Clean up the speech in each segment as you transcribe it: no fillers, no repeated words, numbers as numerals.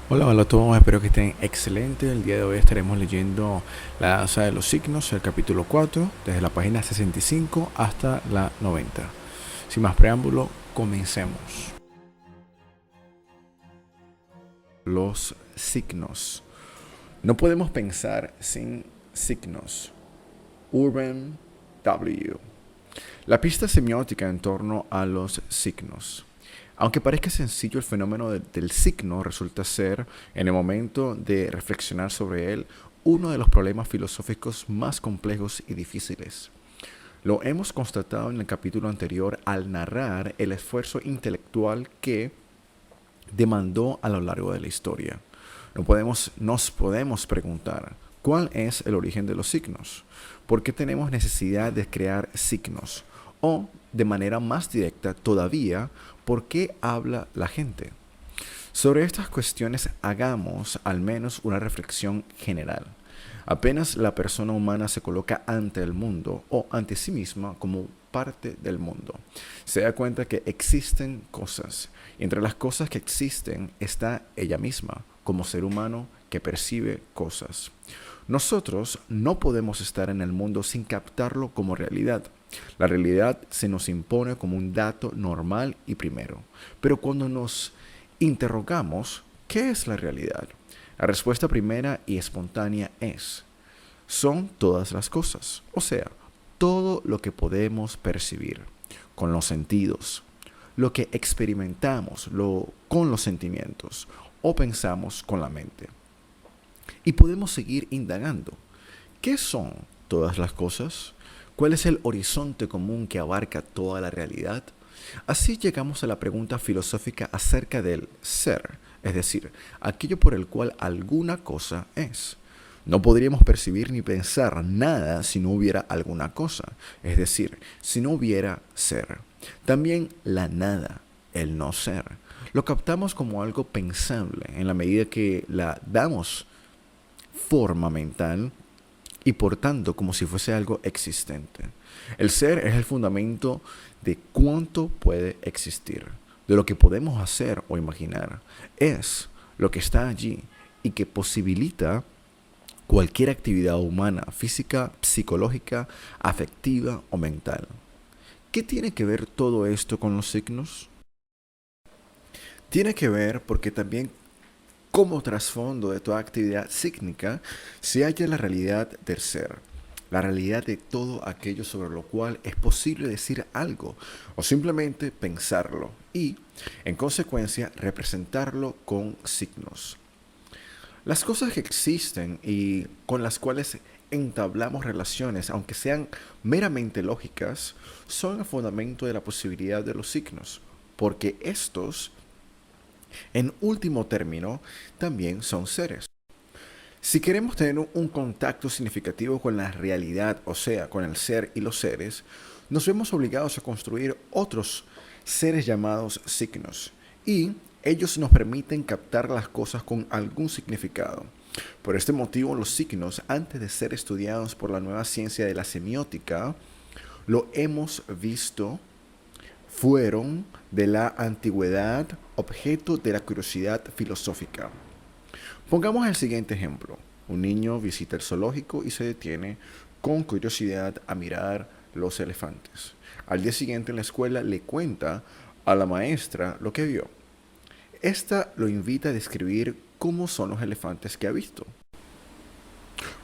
Hola, hola a todos, espero que estén excelentes. El día de hoy estaremos leyendo La Danza de los Signos, el capítulo 4, desde la página 65 hasta la 90. Sin más preámbulo, comencemos. Los signos. No podemos pensar sin signos. Urban W. La pista semiótica en torno a los signos. Aunque parezca sencillo, el fenómeno del signo resulta ser, en el momento de reflexionar sobre él, uno de los problemas filosóficos más complejos y difíciles. Lo hemos constatado en el capítulo anterior al narrar el esfuerzo intelectual que demandó a lo largo de la historia. Nos podemos preguntar, ¿cuál es el origen de los signos? ¿Por qué tenemos necesidad de crear signos? O, de manera más directa todavía, ¿por qué habla la gente? Sobre estas cuestiones hagamos al menos una reflexión general. Apenas la persona humana se coloca ante el mundo o ante sí misma como parte del mundo, se da cuenta que existen cosas, y entre las cosas que existen está ella misma, como ser humano que percibe cosas. Nosotros no podemos estar en el mundo sin captarlo como realidad. La realidad se nos impone como un dato normal y primero. Pero cuando nos interrogamos, ¿qué es la realidad? La respuesta primera y espontánea es, son todas las cosas, o sea, todo lo que podemos percibir con los sentidos, lo que experimentamos con los sentimientos o pensamos con la mente. Y podemos seguir indagando. ¿Qué son todas las cosas? ¿Cuál es el horizonte común que abarca toda la realidad? Así llegamos a la pregunta filosófica acerca del ser, es decir, aquello por el cual alguna cosa es. No podríamos percibir ni pensar nada si no hubiera alguna cosa, es decir, si no hubiera ser. También la nada, el no ser. Lo captamos como algo pensable en la medida que la damos forma mental y por tanto como si fuese algo existente. El ser es el fundamento de cuánto puede existir, de lo que podemos hacer o imaginar. Es lo que está allí y que posibilita cualquier actividad humana, física, psicológica, afectiva o mental. ¿Qué tiene que ver todo esto con los signos? Tiene que ver porque también como trasfondo de toda actividad sígnica se halla la realidad del ser, la realidad de todo aquello sobre lo cual es posible decir algo o simplemente pensarlo y, en consecuencia, representarlo con signos. Las cosas que existen y con las cuales entablamos relaciones, aunque sean meramente lógicas, son el fundamento de la posibilidad de los signos, porque estos, en último término, también son seres. Si queremos tener un contacto significativo con la realidad, o sea, con el ser y los seres, nos vemos obligados a construir otros seres llamados signos. Y ellos nos permiten captar las cosas con algún significado. Por este motivo, los signos, antes de ser estudiados por la nueva ciencia de la semiótica, lo hemos visto, fueron de la antigüedad objeto de la curiosidad filosófica. Pongamos el siguiente ejemplo. Un niño visita el zoológico y se detiene con curiosidad a mirar los elefantes. Al día siguiente en la escuela le cuenta a la maestra lo que vio. Esta lo invita a describir cómo son los elefantes que ha visto.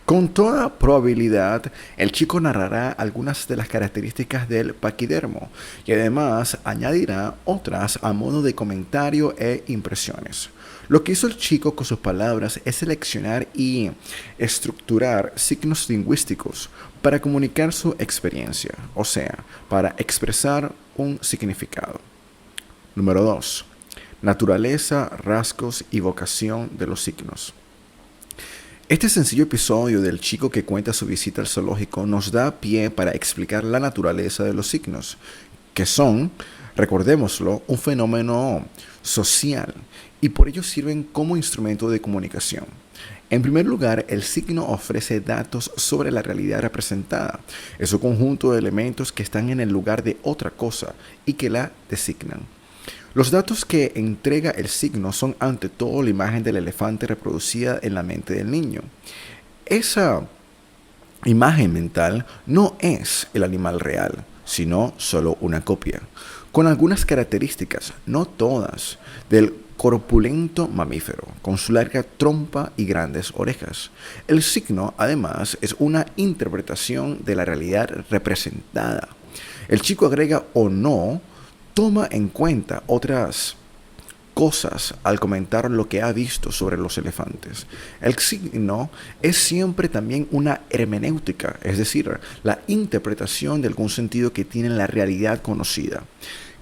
Con toda probabilidad, el chico narrará algunas de las características del paquidermo y además añadirá otras a modo de comentario e impresiones. Lo que hizo el chico con sus palabras es seleccionar y estructurar signos lingüísticos para comunicar su experiencia, o sea, para expresar un significado. Número 2. Naturaleza, rasgos y vocación de los signos. Este sencillo episodio del chico que cuenta su visita al zoológico nos da pie para explicar la naturaleza de los signos, que son, recordémoslo, un fenómeno social y por ello sirven como instrumento de comunicación. En primer lugar, el signo ofrece datos sobre la realidad representada. Es un conjunto de elementos que están en el lugar de otra cosa y que la designan. Los datos que entrega el signo son ante todo la imagen del elefante reproducida en la mente del niño. Esa imagen mental no es el animal real, sino solo una copia, con algunas características, no todas, del corpulento mamífero, con su larga trompa y grandes orejas. El signo, además, es una interpretación de la realidad representada. El chico agrega o no, toma en cuenta otras cosas al comentar lo que ha visto sobre los elefantes. El signo es siempre también una hermenéutica, es decir, la interpretación de algún sentido que tiene la realidad conocida.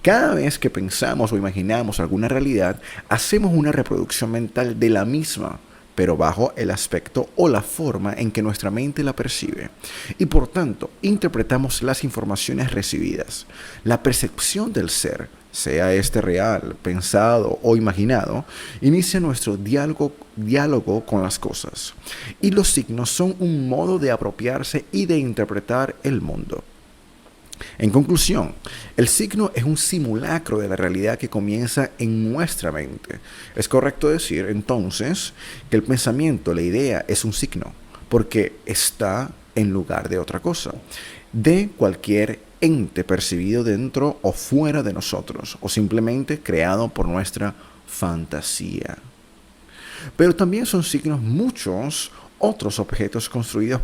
Cada vez que pensamos o imaginamos alguna realidad, hacemos una reproducción mental de la misma, pero bajo el aspecto o la forma en que nuestra mente la percibe. Y por tanto, interpretamos las informaciones recibidas. La percepción del ser, sea este real, pensado o imaginado, inicia nuestro diálogo con las cosas. Y los signos son un modo de apropiarse y de interpretar el mundo. En conclusión, el signo es un simulacro de la realidad que comienza en nuestra mente. Es correcto decir, entonces, que el pensamiento, la idea, es un signo, porque está en lugar de otra cosa, de cualquier ente percibido dentro o fuera de nosotros, o simplemente creado por nuestra fantasía. Pero también son signos muchos otros objetos construidos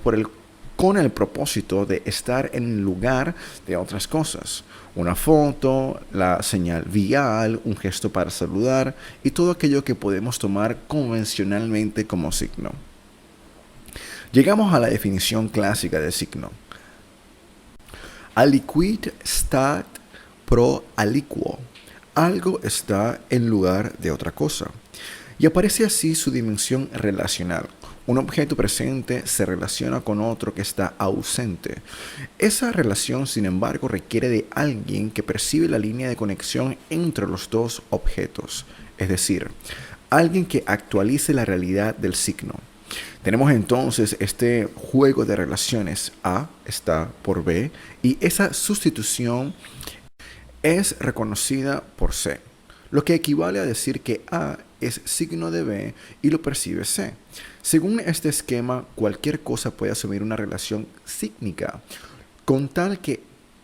con el propósito de estar en lugar de otras cosas. Una foto, la señal vial, un gesto para saludar y todo aquello que podemos tomar convencionalmente como signo. Llegamos a la definición clásica de signo. Aliquid stat pro aliquo. Algo está en lugar de otra cosa. Y aparece así su dimensión relacional. Un objeto presente se relaciona con otro que está ausente. Esa relación, sin embargo, requiere de alguien que percibe la línea de conexión entre los dos objetos, es decir, alguien que actualice la realidad del signo. Tenemos entonces este juego de relaciones A está por B y esa sustitución es reconocida por C, lo que equivale a decir que A es signo de B y lo percibe C. Según este esquema, cualquier cosa puede asumir una relación sígnica con tal que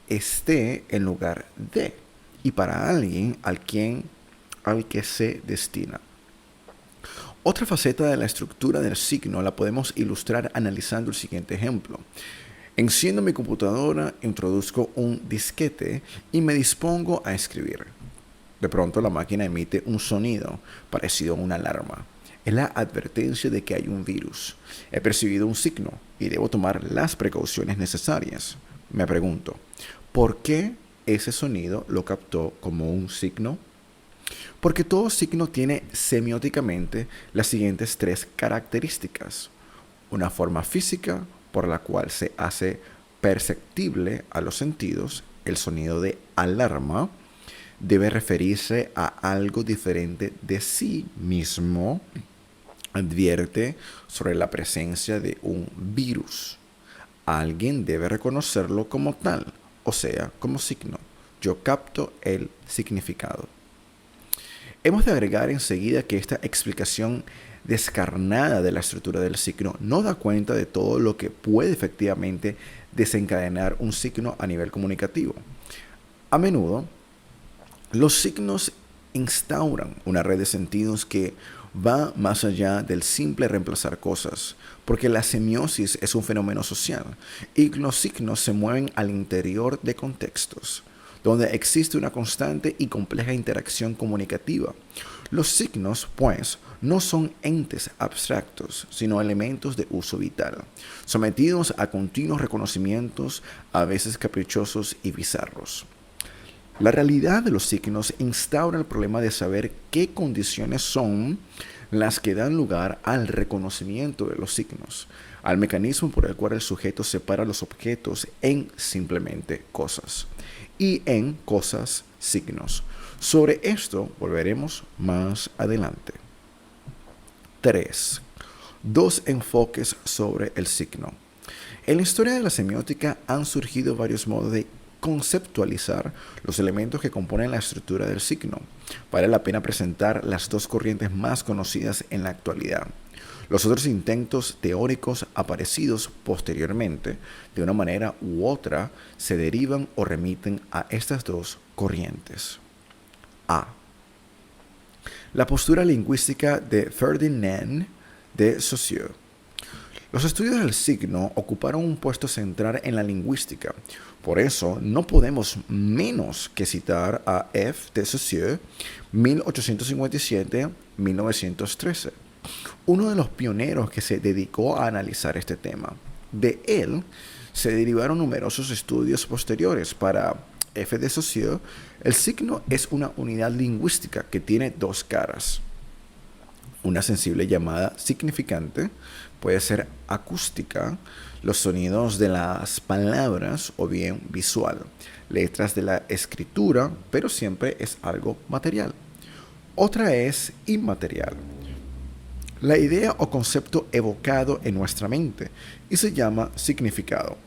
esté en lugar de y para alguien al que se destina. Otra faceta de la estructura del signo la podemos ilustrar analizando el siguiente ejemplo. Enciendo mi computadora, introduzco un disquete y me dispongo a escribir. De pronto la máquina emite un sonido parecido a una alarma. Es la advertencia de que hay un virus. He percibido un signo y debo tomar las precauciones necesarias. Me pregunto, ¿por qué ese sonido lo captó como un signo? Porque todo signo tiene semióticamente las siguientes tres características. Una forma física por la cual se hace perceptible a los sentidos. El sonido de alarma debe referirse a algo diferente de sí mismo. Advierte sobre la presencia de un virus. Alguien debe reconocerlo como tal, o sea, como signo. Yo capto el significado. Hemos de agregar enseguida que esta explicación descarnada de la estructura del signo no da cuenta de todo lo que puede efectivamente desencadenar un signo a nivel comunicativo. A menudo, los signos instauran una red de sentidos que va más allá del simple reemplazar cosas, porque la semiosis es un fenómeno social y los signos se mueven al interior de contextos donde existe una constante y compleja interacción comunicativa. Los signos, pues, no son entes abstractos, sino elementos de uso vital, sometidos a continuos reconocimientos, a veces caprichosos y bizarros. La realidad de los signos instaura el problema de saber qué condiciones son las que dan lugar al reconocimiento de los signos, al mecanismo por el cual el sujeto separa los objetos en simplemente cosas y en cosas signos. Sobre esto volveremos más adelante. 3. Dos enfoques sobre el signo. En la historia de la semiótica han surgido varios modos de conceptualizar los elementos que componen la estructura del signo. Vale la pena presentar las dos corrientes más conocidas en la actualidad. Los otros intentos teóricos aparecidos posteriormente, de una manera u otra, se derivan o remiten a estas dos corrientes. A. La postura lingüística de Ferdinand de Saussure. Los estudios del signo ocuparon un puesto central en la lingüística. Por eso, no podemos menos que citar a F. de Saussure, 1857-1913, uno de los pioneros que se dedicó a analizar este tema. De él se derivaron numerosos estudios posteriores. Para F. de Saussure, el signo es una unidad lingüística que tiene dos caras. Una sensible llamada significante puede ser acústica, los sonidos de las palabras, o bien visual, letras de la escritura, pero siempre es algo material. Otra es inmaterial, la idea o concepto evocado en nuestra mente, y se llama significado.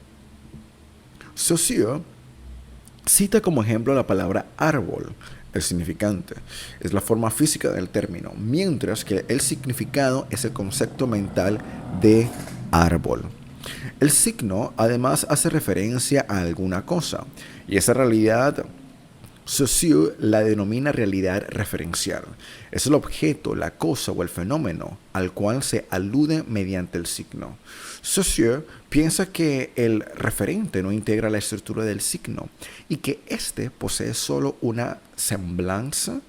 Saussure cita como ejemplo la palabra árbol. El significante es la forma física del término, mientras que el significado es el concepto mental de árbol. El signo además hace referencia a alguna cosa, y esa realidad Saussure la denomina realidad referencial. Es el objeto, la cosa o el fenómeno al cual se alude mediante el signo. Saussure piensa que el referente no integra la estructura del signo y que éste posee solo una semblanza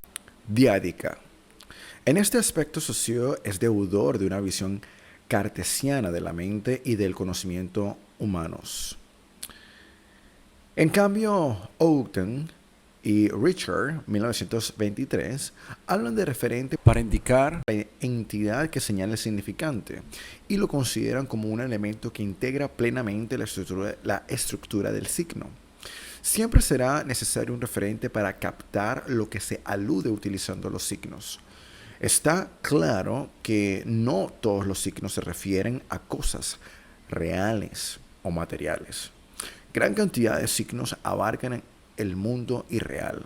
diádica. En este aspecto, Saussure es deudor de una visión cartesiana de la mente y del conocimiento humanos. En cambio, Houghton y Richard, 1923, hablan de referente para indicar la entidad que señala el significante y lo consideran como un elemento que integra plenamente la estructura del signo. Siempre será necesario un referente para captar lo que se alude utilizando los signos. Está claro que no todos los signos se refieren a cosas reales o materiales. Gran cantidad de signos abarcan el mundo irreal,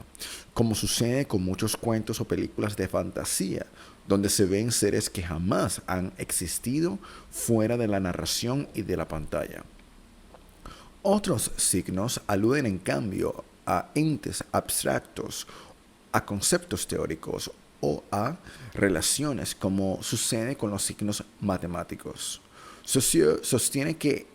como sucede con muchos cuentos o películas de fantasía, donde se ven seres que jamás han existido fuera de la narración y de la pantalla. Otros signos aluden en cambio a entes abstractos, a conceptos teóricos o a relaciones, como sucede con los signos matemáticos. Saussure sostiene que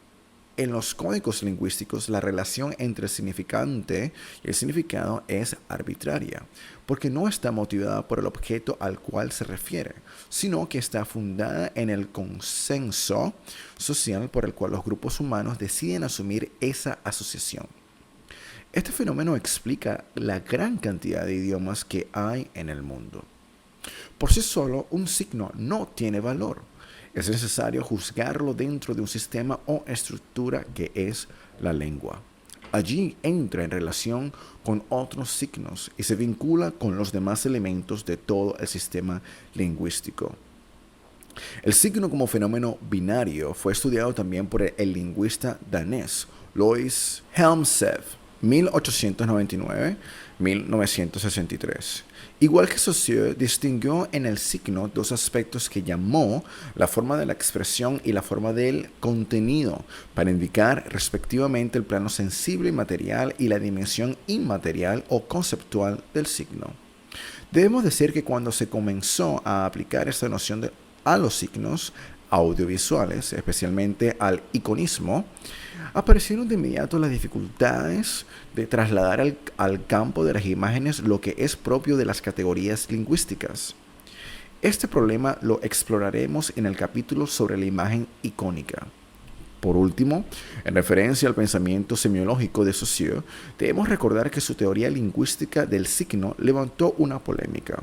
en los códigos lingüísticos, la relación entre el significante y el significado es arbitraria, porque no está motivada por el objeto al cual se refiere, sino que está fundada en el consenso social por el cual los grupos humanos deciden asumir esa asociación. Este fenómeno explica la gran cantidad de idiomas que hay en el mundo. Por sí solo, un signo no tiene valor. Es necesario juzgarlo dentro de un sistema o estructura que es la lengua. Allí entra en relación con otros signos y se vincula con los demás elementos de todo el sistema lingüístico. El signo como fenómeno binario fue estudiado también por el lingüista danés Louis Helmsev, 1899-1963. Igual que Saussure, distinguió en el signo dos aspectos que llamó la forma de la expresión y la forma del contenido, para indicar respectivamente el plano sensible y material y la dimensión inmaterial o conceptual del signo. Debemos decir que cuando se comenzó a aplicar esta noción a los signos audiovisuales, especialmente al iconismo, aparecieron de inmediato las dificultades de trasladar al campo de las imágenes lo que es propio de las categorías lingüísticas. Este problema lo exploraremos en el capítulo sobre la imagen icónica. Por último, en referencia al pensamiento semiológico de Saussure, debemos recordar que su teoría lingüística del signo levantó una polémica,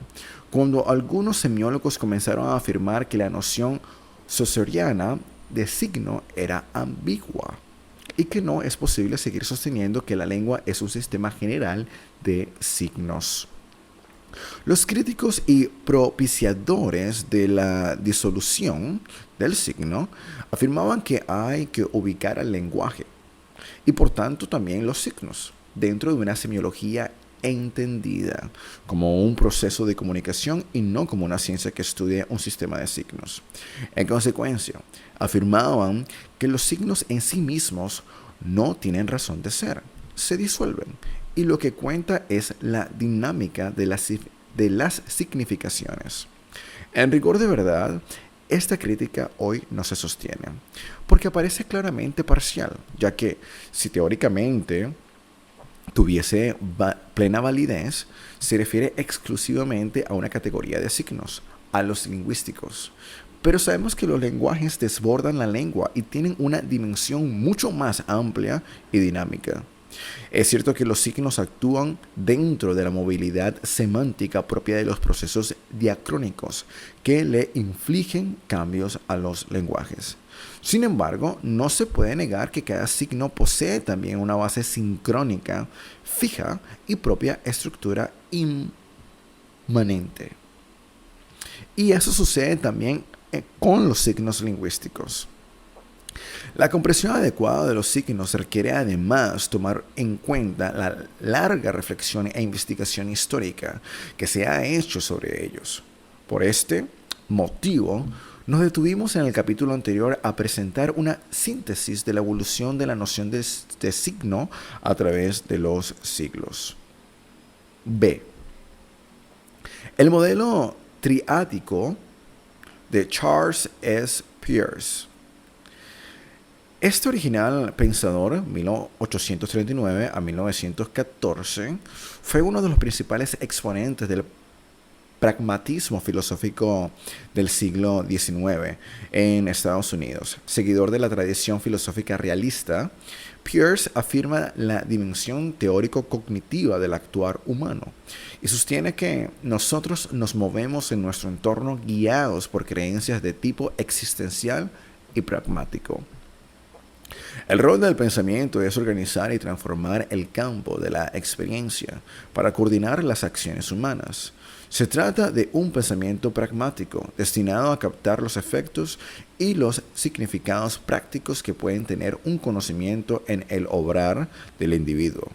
cuando algunos semiólogos comenzaron a afirmar que la noción saussureana de signo era ambigua y que no es posible seguir sosteniendo que la lengua es un sistema general de signos. Los críticos y propiciadores de la disolución del signo afirmaban que hay que ubicar al lenguaje y por tanto también los signos dentro de una semiología entendida como un proceso de comunicación y no como una ciencia que estudia un sistema de signos. En consecuencia, afirmaban que los signos en sí mismos no tienen razón de ser, se disuelven, y lo que cuenta es la dinámica de las significaciones. En rigor de verdad, esta crítica hoy no se sostiene, porque aparece claramente parcial, ya que si teóricamente tuviese plena validez, se refiere exclusivamente a una categoría de signos, a los lingüísticos. Pero sabemos que los lenguajes desbordan la lengua y tienen una dimensión mucho más amplia y dinámica. Es cierto que los signos actúan dentro de la movilidad semántica propia de los procesos diacrónicos que le infligen cambios a los lenguajes. Sin embargo, no se puede negar que cada signo posee también una base sincrónica, fija y propia estructura inmanente. Y eso sucede también con los signos lingüísticos. La comprensión adecuada de los signos requiere además tomar en cuenta la larga reflexión e investigación histórica que se ha hecho sobre ellos. Por este motivo, nos detuvimos en el capítulo anterior a presentar una síntesis de la evolución de la noción de signo a través de los siglos. B. El modelo triádico de Charles S. Peirce. Este original pensador, 1839 a 1914, fue uno de los principales exponentes del pragmatismo filosófico del siglo XIX en Estados Unidos. Seguidor de la tradición filosófica realista, Peirce afirma la dimensión teórico-cognitiva del actuar humano y sostiene que nosotros nos movemos en nuestro entorno guiados por creencias de tipo existencial y pragmático. El rol del pensamiento es organizar y transformar el campo de la experiencia para coordinar las acciones humanas. Se trata de un pensamiento pragmático, destinado a captar los efectos y los significados prácticos que pueden tener un conocimiento en el obrar del individuo,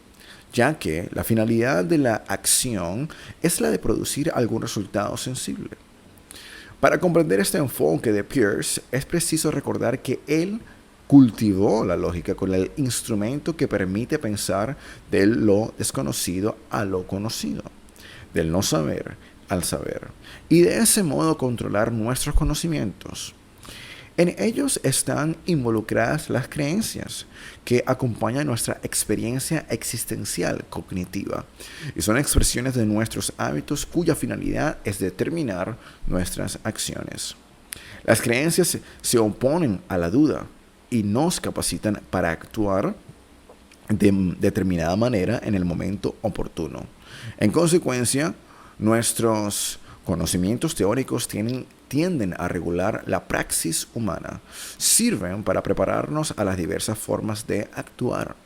ya que la finalidad de la acción es la de producir algún resultado sensible. Para comprender este enfoque de Peirce, es preciso recordar que él cultivó la lógica con el instrumento que permite pensar de lo desconocido a lo conocido, del no saber al saber, y de ese modo controlar nuestros conocimientos. En ellos están involucradas las creencias que acompañan nuestra experiencia existencial cognitiva y son expresiones de nuestros hábitos cuya finalidad es determinar nuestras acciones. Las creencias se oponen a la duda y nos capacitan para actuar de determinada manera en el momento oportuno. En consecuencia, nuestros conocimientos teóricos tienden a regular la praxis humana, sirven para prepararnos a las diversas formas de actuar.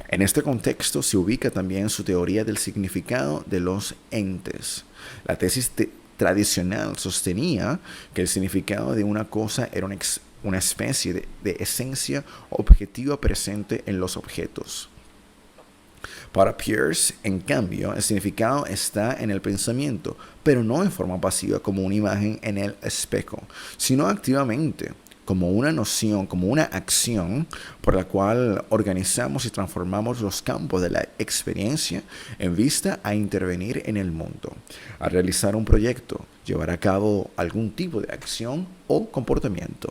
En este contexto se ubica también su teoría del significado de los entes. La tesis tradicional sostenía que el significado de una cosa era una especie de esencia objetiva presente en los objetos. Para Peirce, en cambio, el significado está en el pensamiento, pero no en forma pasiva como una imagen en el espejo, sino activamente, como una noción, como una acción por la cual organizamos y transformamos los campos de la experiencia en vista a intervenir en el mundo, a realizar un proyecto, llevar a cabo algún tipo de acción o comportamiento.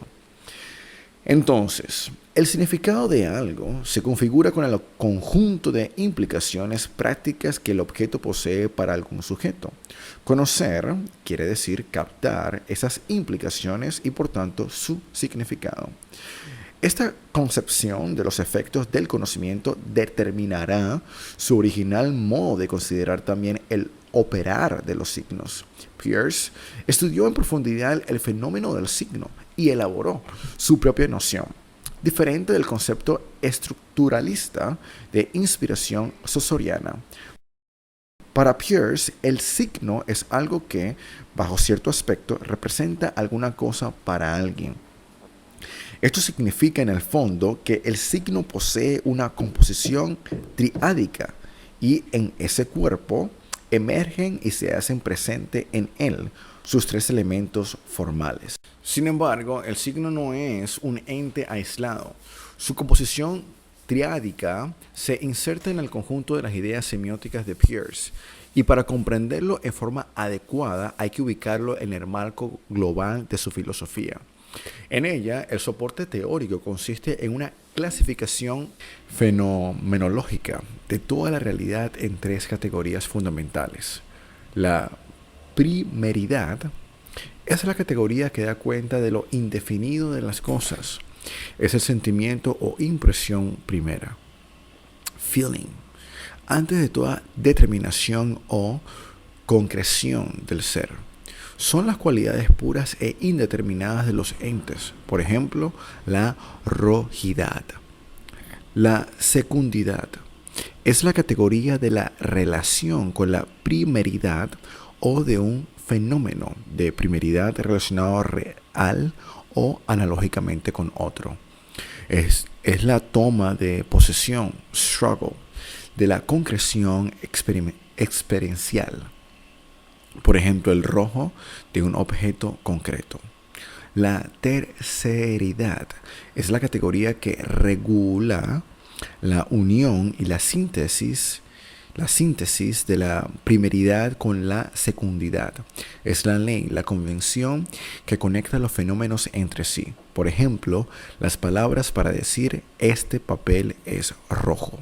Entonces, el significado de algo se configura con el conjunto de implicaciones prácticas que el objeto posee para algún sujeto. Conocer quiere decir captar esas implicaciones y por tanto su significado. Esta concepción de los efectos del conocimiento determinará su original modo de considerar también el operar de los signos. Peirce estudió en profundidad el fenómeno del signo y elaboró su propia noción, diferente del concepto estructuralista de inspiración saussuriana. Para Peirce, el signo es algo que, bajo cierto aspecto, representa alguna cosa para alguien. Esto significa en el fondo que el signo posee una composición triádica y en ese cuerpo emergen y se hacen presente en él sus tres elementos formales. Sin embargo, el signo no es un ente aislado. Su composición triádica se inserta en el conjunto de las ideas semióticas de Peirce, y para comprenderlo en forma adecuada hay que ubicarlo en el marco global de su filosofía. En ella, el soporte teórico consiste en una clasificación fenomenológica de toda la realidad en tres categorías fundamentales. La primeridad es la categoría que da cuenta de lo indefinido de las cosas. Es el sentimiento o impresión primera. Feeling. Antes de toda determinación o concreción del ser. Son las cualidades puras e indeterminadas de los entes. Por ejemplo, la rojidad. La secundidad es la categoría de la relación con la primeridad o de un fenómeno de primeridad relacionado real o analógicamente con otro. Es la toma de posesión, struggle, de la concreción experiencial. Por ejemplo, el rojo de un objeto concreto. La terceridad es la categoría que regula la unión y la síntesis de la primeridad con la secundidad. Es la ley, la convención que conecta los fenómenos entre sí. Por ejemplo, las palabras para decir este papel es rojo.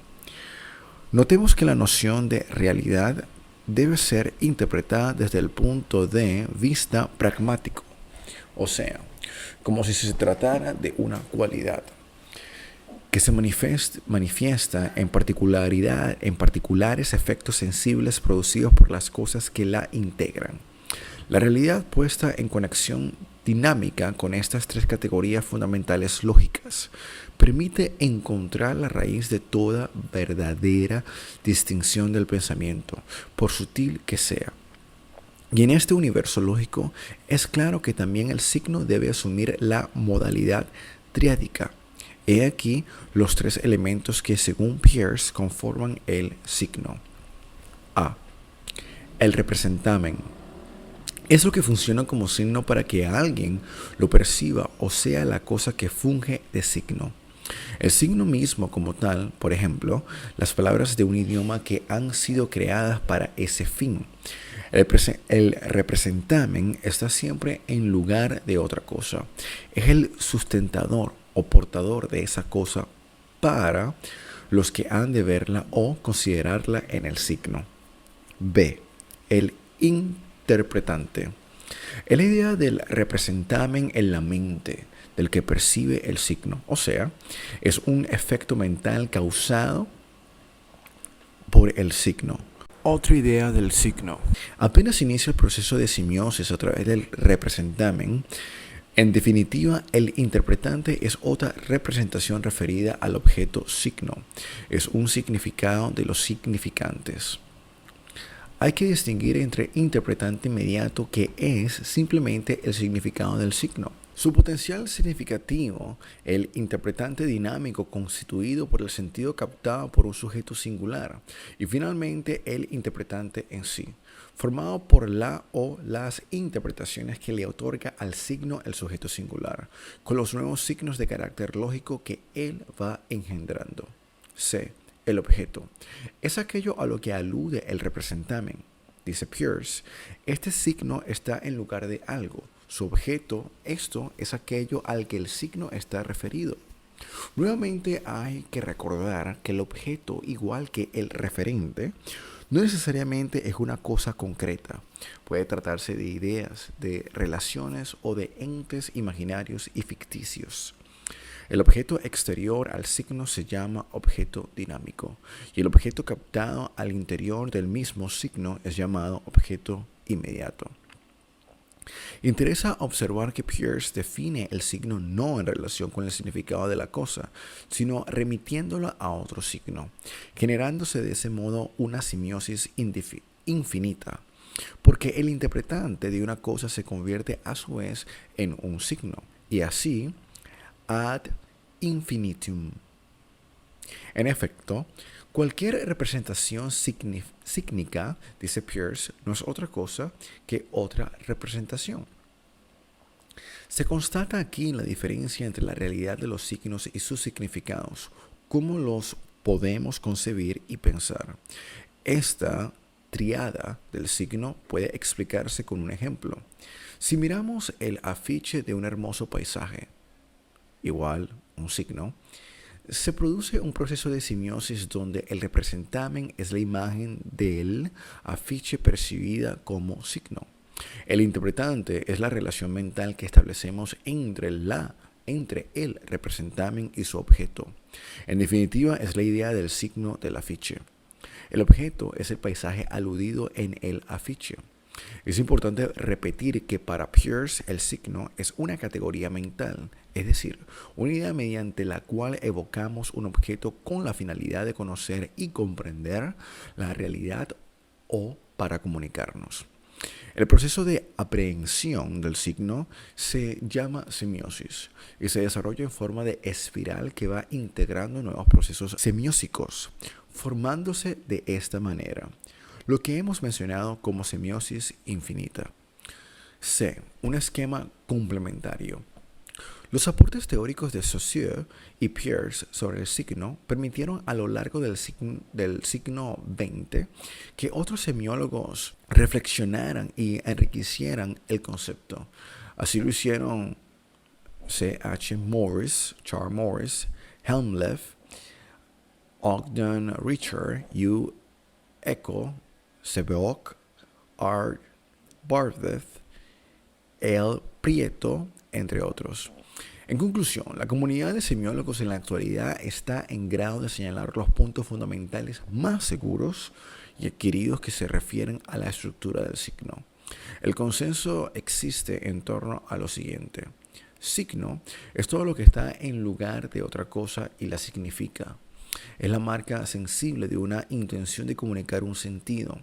Notemos que la noción de realidad debe ser interpretada desde el punto de vista pragmático, o sea, como si se tratara de una cualidad que se manifiesta en particulares efectos sensibles producidos por las cosas que la integran. La realidad puesta en conexión dinámica con estas tres categorías fundamentales lógicas permite encontrar la raíz de toda verdadera distinción del pensamiento, por sutil que sea. Y en este universo lógico es claro que también el signo debe asumir la modalidad triádica. He aquí los tres elementos que según Peirce conforman el signo. A. El representamen. Es lo que funciona como signo para que alguien lo perciba o sea la cosa que funge de signo. El signo mismo como tal, por ejemplo, las palabras de un idioma que han sido creadas para ese fin. El representamen está siempre en lugar de otra cosa. Es el sustentador o portador de esa cosa para los que han de verla o considerarla en el signo. B. El interpretante. Es la idea del representamen en la mente del que percibe el signo. O sea, es un efecto mental causado por el signo. Otra idea del signo. Apenas inicia el proceso de simiosis a través del representamen. En definitiva, el interpretante es otra representación referida al objeto signo. Es un significado de los significantes. Hay que distinguir entre interpretante inmediato, que es simplemente el significado del signo. Su potencial significativo, el interpretante dinámico constituido por el sentido captado por un sujeto singular. Y finalmente el interpretante en sí, formado por la o las interpretaciones que le otorga al signo el sujeto singular, con los nuevos signos de carácter lógico que él va engendrando. C. El objeto. Es aquello a lo que alude el representamen. Dice Peirce, este signo está en lugar de algo. Su objeto, esto es aquello al que el signo está referido. Nuevamente hay que recordar que el objeto, igual que el referente, no necesariamente es una cosa concreta. Puede tratarse de ideas, de relaciones o de entes imaginarios y ficticios. El objeto exterior al signo se llama objeto dinámico y el objeto captado al interior del mismo signo es llamado objeto inmediato. Interesa observar que Peirce define el signo no en relación con el significado de la cosa, sino remitiéndola a otro signo, generándose de ese modo una simiosis infinita, porque el interpretante de una cosa se convierte a su vez en un signo, y así ad infinitum. En efecto, cualquier representación sígnica, dice Peirce, no es otra cosa que otra representación. Se constata aquí la diferencia entre la realidad de los signos y sus significados, cómo los podemos concebir y pensar. Esta triada del signo puede explicarse con un ejemplo. Si miramos el afiche de un hermoso paisaje, igual un signo, se produce un proceso de semiosis donde el representamen es la imagen del afiche percibida como signo. El interpretante es la relación mental que establecemos entre el representamen y su objeto. En definitiva, es la idea del signo del afiche. El objeto es el paisaje aludido en el afiche. Es importante repetir que para Peirce el signo es una categoría mental, es decir, una idea mediante la cual evocamos un objeto con la finalidad de conocer y comprender la realidad o para comunicarnos. El proceso de aprehensión del signo se llama semiosis y se desarrolla en forma de espiral que va integrando nuevos procesos semiósicos, formándose de esta manera lo que hemos mencionado como semiosis infinita. C. Un esquema complementario. Los aportes teóricos de Saussure y Peirce sobre el signo permitieron a lo largo del siglo XX que otros semiólogos reflexionaran y enriquecieran el concepto. Así lo hicieron C.H. Morris, Charles Morris, Helmholtz, Ogden Richard, U. Eco, Sebeok, R. Bartlett, L. Prieto, entre otros. En conclusión, la comunidad de semiólogos en la actualidad está en grado de señalar los puntos fundamentales más seguros y adquiridos que se refieren a la estructura del signo. El consenso existe en torno a lo siguiente. Signo es todo lo que está en lugar de otra cosa y la significa. Es la marca sensible de una intención de comunicar un sentido.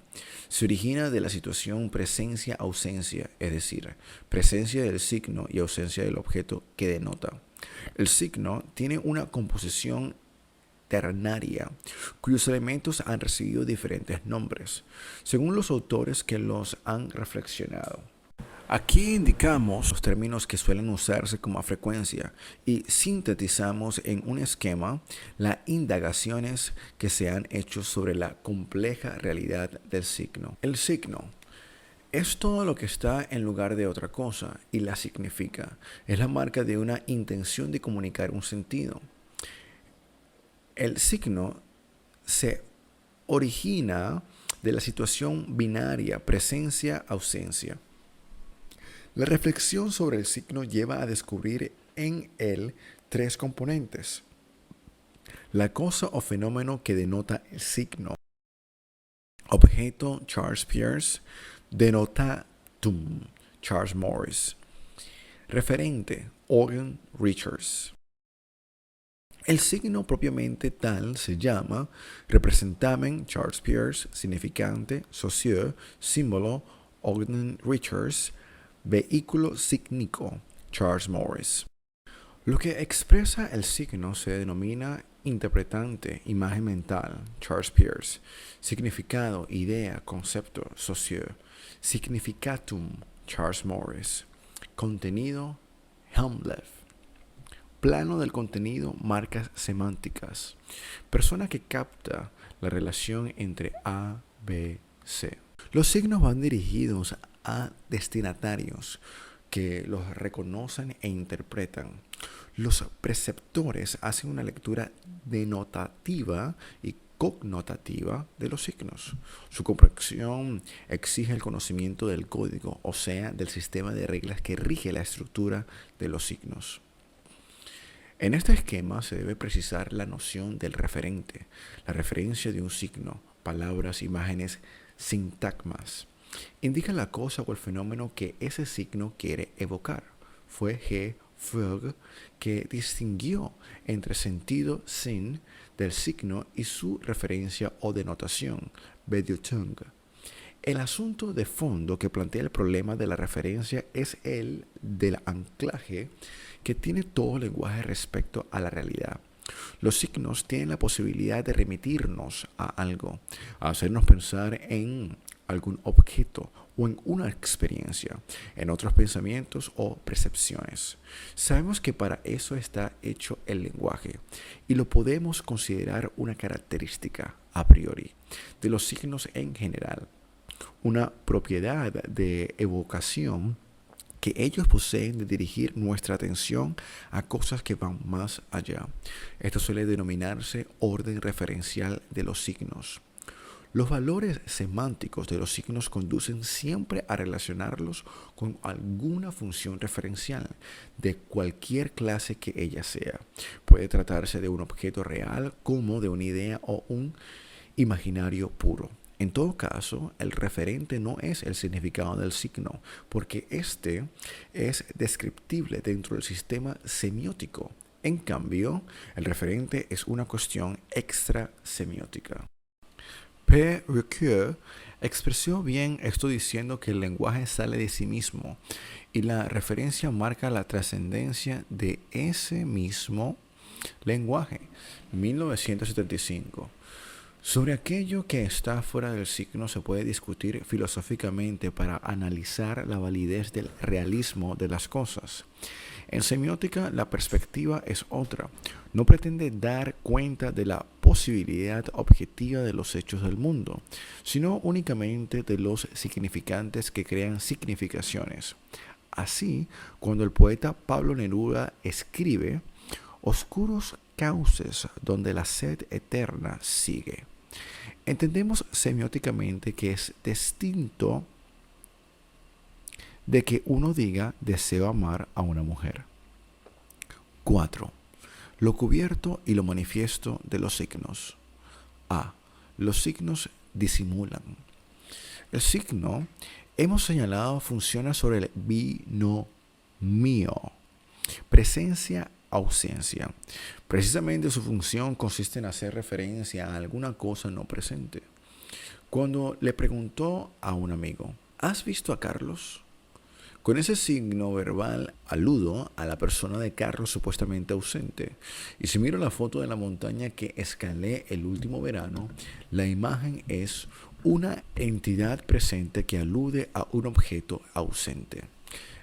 Se origina de la situación presencia-ausencia, es decir, presencia del signo y ausencia del objeto que denota. El signo tiene una composición ternaria, cuyos elementos han recibido diferentes nombres, según los autores que los han reflexionado. Aquí indicamos los términos que suelen usarse con más frecuencia y sintetizamos en un esquema las indagaciones que se han hecho sobre la compleja realidad del signo. El signo es todo lo que está en lugar de otra cosa y la significa. Es la marca de una intención de comunicar un sentido. El signo se origina de la situación binaria presencia-ausencia. La reflexión sobre el signo lleva a descubrir en él tres componentes. La cosa o fenómeno que denota el signo. Objeto, Charles Peirce. Denotatum, Charles Morris. Referente, Ogden Richards. El signo propiamente tal se llama representamen, Charles Peirce, significante, Saussure, símbolo, Ogden Richards, vehículo sígnico, Charles Morris. Lo que expresa el signo se denomina interpretante, imagen mental, Charles Peirce, significado, idea, concepto, Saussure, significatum, Charles Morris, contenido, Helmholtz, plano del contenido, marcas semánticas, persona que capta la relación entre A, B, C. Los signos van dirigidos a destinatarios que los reconocen e interpretan. Los preceptores hacen una lectura denotativa y connotativa de los signos. Su comprensión exige el conocimiento del código, o sea, del sistema de reglas que rige la estructura de los signos. En este esquema se debe precisar la noción del referente, la referencia de un signo, palabras, imágenes, sintagmas. Indica la cosa o el fenómeno que ese signo quiere evocar. Fue G. Frege que distinguió entre sentido del signo y su referencia o denotación, Bedeutung. El asunto de fondo que plantea el problema de la referencia es el del anclaje que tiene todo lenguaje respecto a la realidad. Los signos tienen la posibilidad de remitirnos a algo, a hacernos pensar en algún objeto o en una experiencia, en otros pensamientos o percepciones. Sabemos que para eso está hecho el lenguaje y lo podemos considerar una característica a priori de los signos en general, una propiedad de evocación que ellos poseen de dirigir nuestra atención a cosas que van más allá. Esto suele denominarse orden referencial de los signos. Los valores semánticos de los signos conducen siempre a relacionarlos con alguna función referencial de cualquier clase que ella sea. Puede tratarse de un objeto real como de una idea o un imaginario puro. En todo caso, el referente no es el significado del signo, porque este es descriptible dentro del sistema semiótico. En cambio, el referente es una cuestión extrasemiótica. P. Ricoeur expresó bien esto diciendo que el lenguaje sale de sí mismo y la referencia marca la trascendencia de ese mismo lenguaje. 1975. Sobre aquello que está fuera del signo se puede discutir filosóficamente para analizar la validez del realismo de las cosas. En semiótica la perspectiva es otra. No pretende dar cuenta de la posibilidad objetiva de los hechos del mundo, sino únicamente de los significantes que crean significaciones. Así, cuando el poeta Pablo Neruda escribe oscuros cauces donde la sed eterna sigue, entendemos semióticamente que es distinto de que uno diga deseo amar a una mujer. 4. Lo cubierto y lo manifiesto de los signos. A. Los signos disimulan. El signo, hemos señalado, funciona sobre el binomio presencia-ausencia. Precisamente su función consiste en hacer referencia a alguna cosa no presente. Cuando le preguntó a un amigo, ¿has visto a Carlos? Con ese signo verbal aludo a la persona de Carlos supuestamente ausente. Y si miro la foto de la montaña que escalé el último verano, la imagen es una entidad presente que alude a un objeto ausente.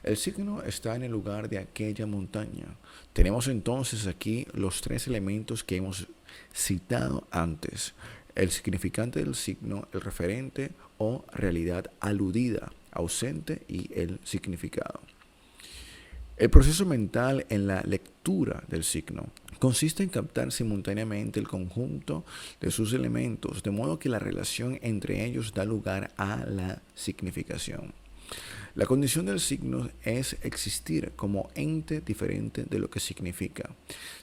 El signo está en el lugar de aquella montaña. Tenemos entonces aquí los tres elementos que hemos citado antes: el significante del signo, el referente o realidad aludida, ausente, y el significado. El proceso mental en la lectura del signo consiste en captar simultáneamente el conjunto de sus elementos, de modo que la relación entre ellos da lugar a la significación. La condición del signo es existir como ente diferente de lo que significa.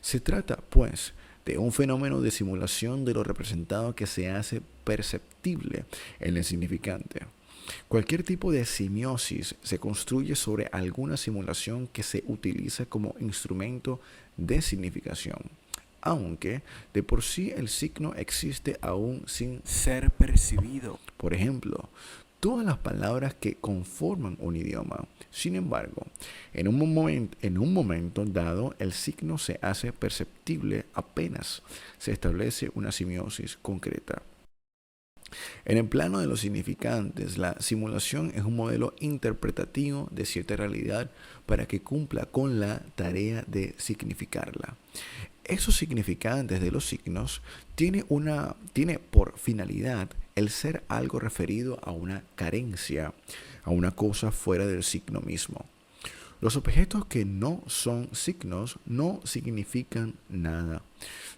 Se trata, pues, de un fenómeno de simulación de lo representado que se hace perceptible en el significante. Cualquier tipo de semiosis se construye sobre alguna simulación que se utiliza como instrumento de significación, aunque de por sí el signo existe aún sin ser percibido. Por ejemplo, todas las palabras que conforman un idioma. Sin embargo, en un momento dado, el signo se hace perceptible apenas se establece una semiosis concreta. En el plano de los significantes, la simulación es un modelo interpretativo de cierta realidad para que cumpla con la tarea de significarla. Esos significantes de los signos tiene por finalidad el ser algo referido a una carencia, a una cosa fuera del signo mismo. Los objetos que no son signos no significan nada,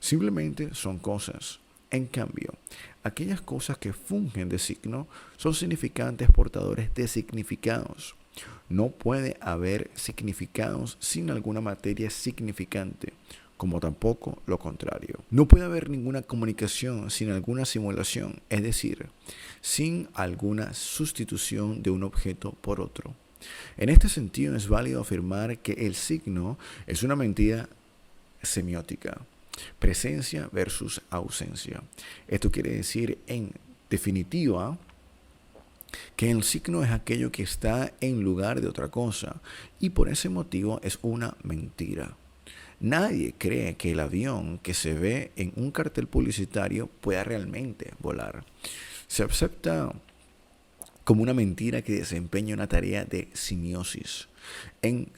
simplemente son cosas. En cambio, aquellas cosas que fungen de signo son significantes portadores de significados. No puede haber significados sin alguna materia significante, como tampoco lo contrario. No puede haber ninguna comunicación sin alguna simulación, es decir, sin alguna sustitución de un objeto por otro. En este sentido es válido afirmar que el signo es una mentira semiótica. Presencia versus ausencia. Esto quiere decir, en definitiva, que el signo es aquello que está en lugar de otra cosa y por ese motivo es una mentira. Nadie cree que el avión que se ve en un cartel publicitario pueda realmente volar. Se acepta como una mentira que desempeña una tarea de simiosis. En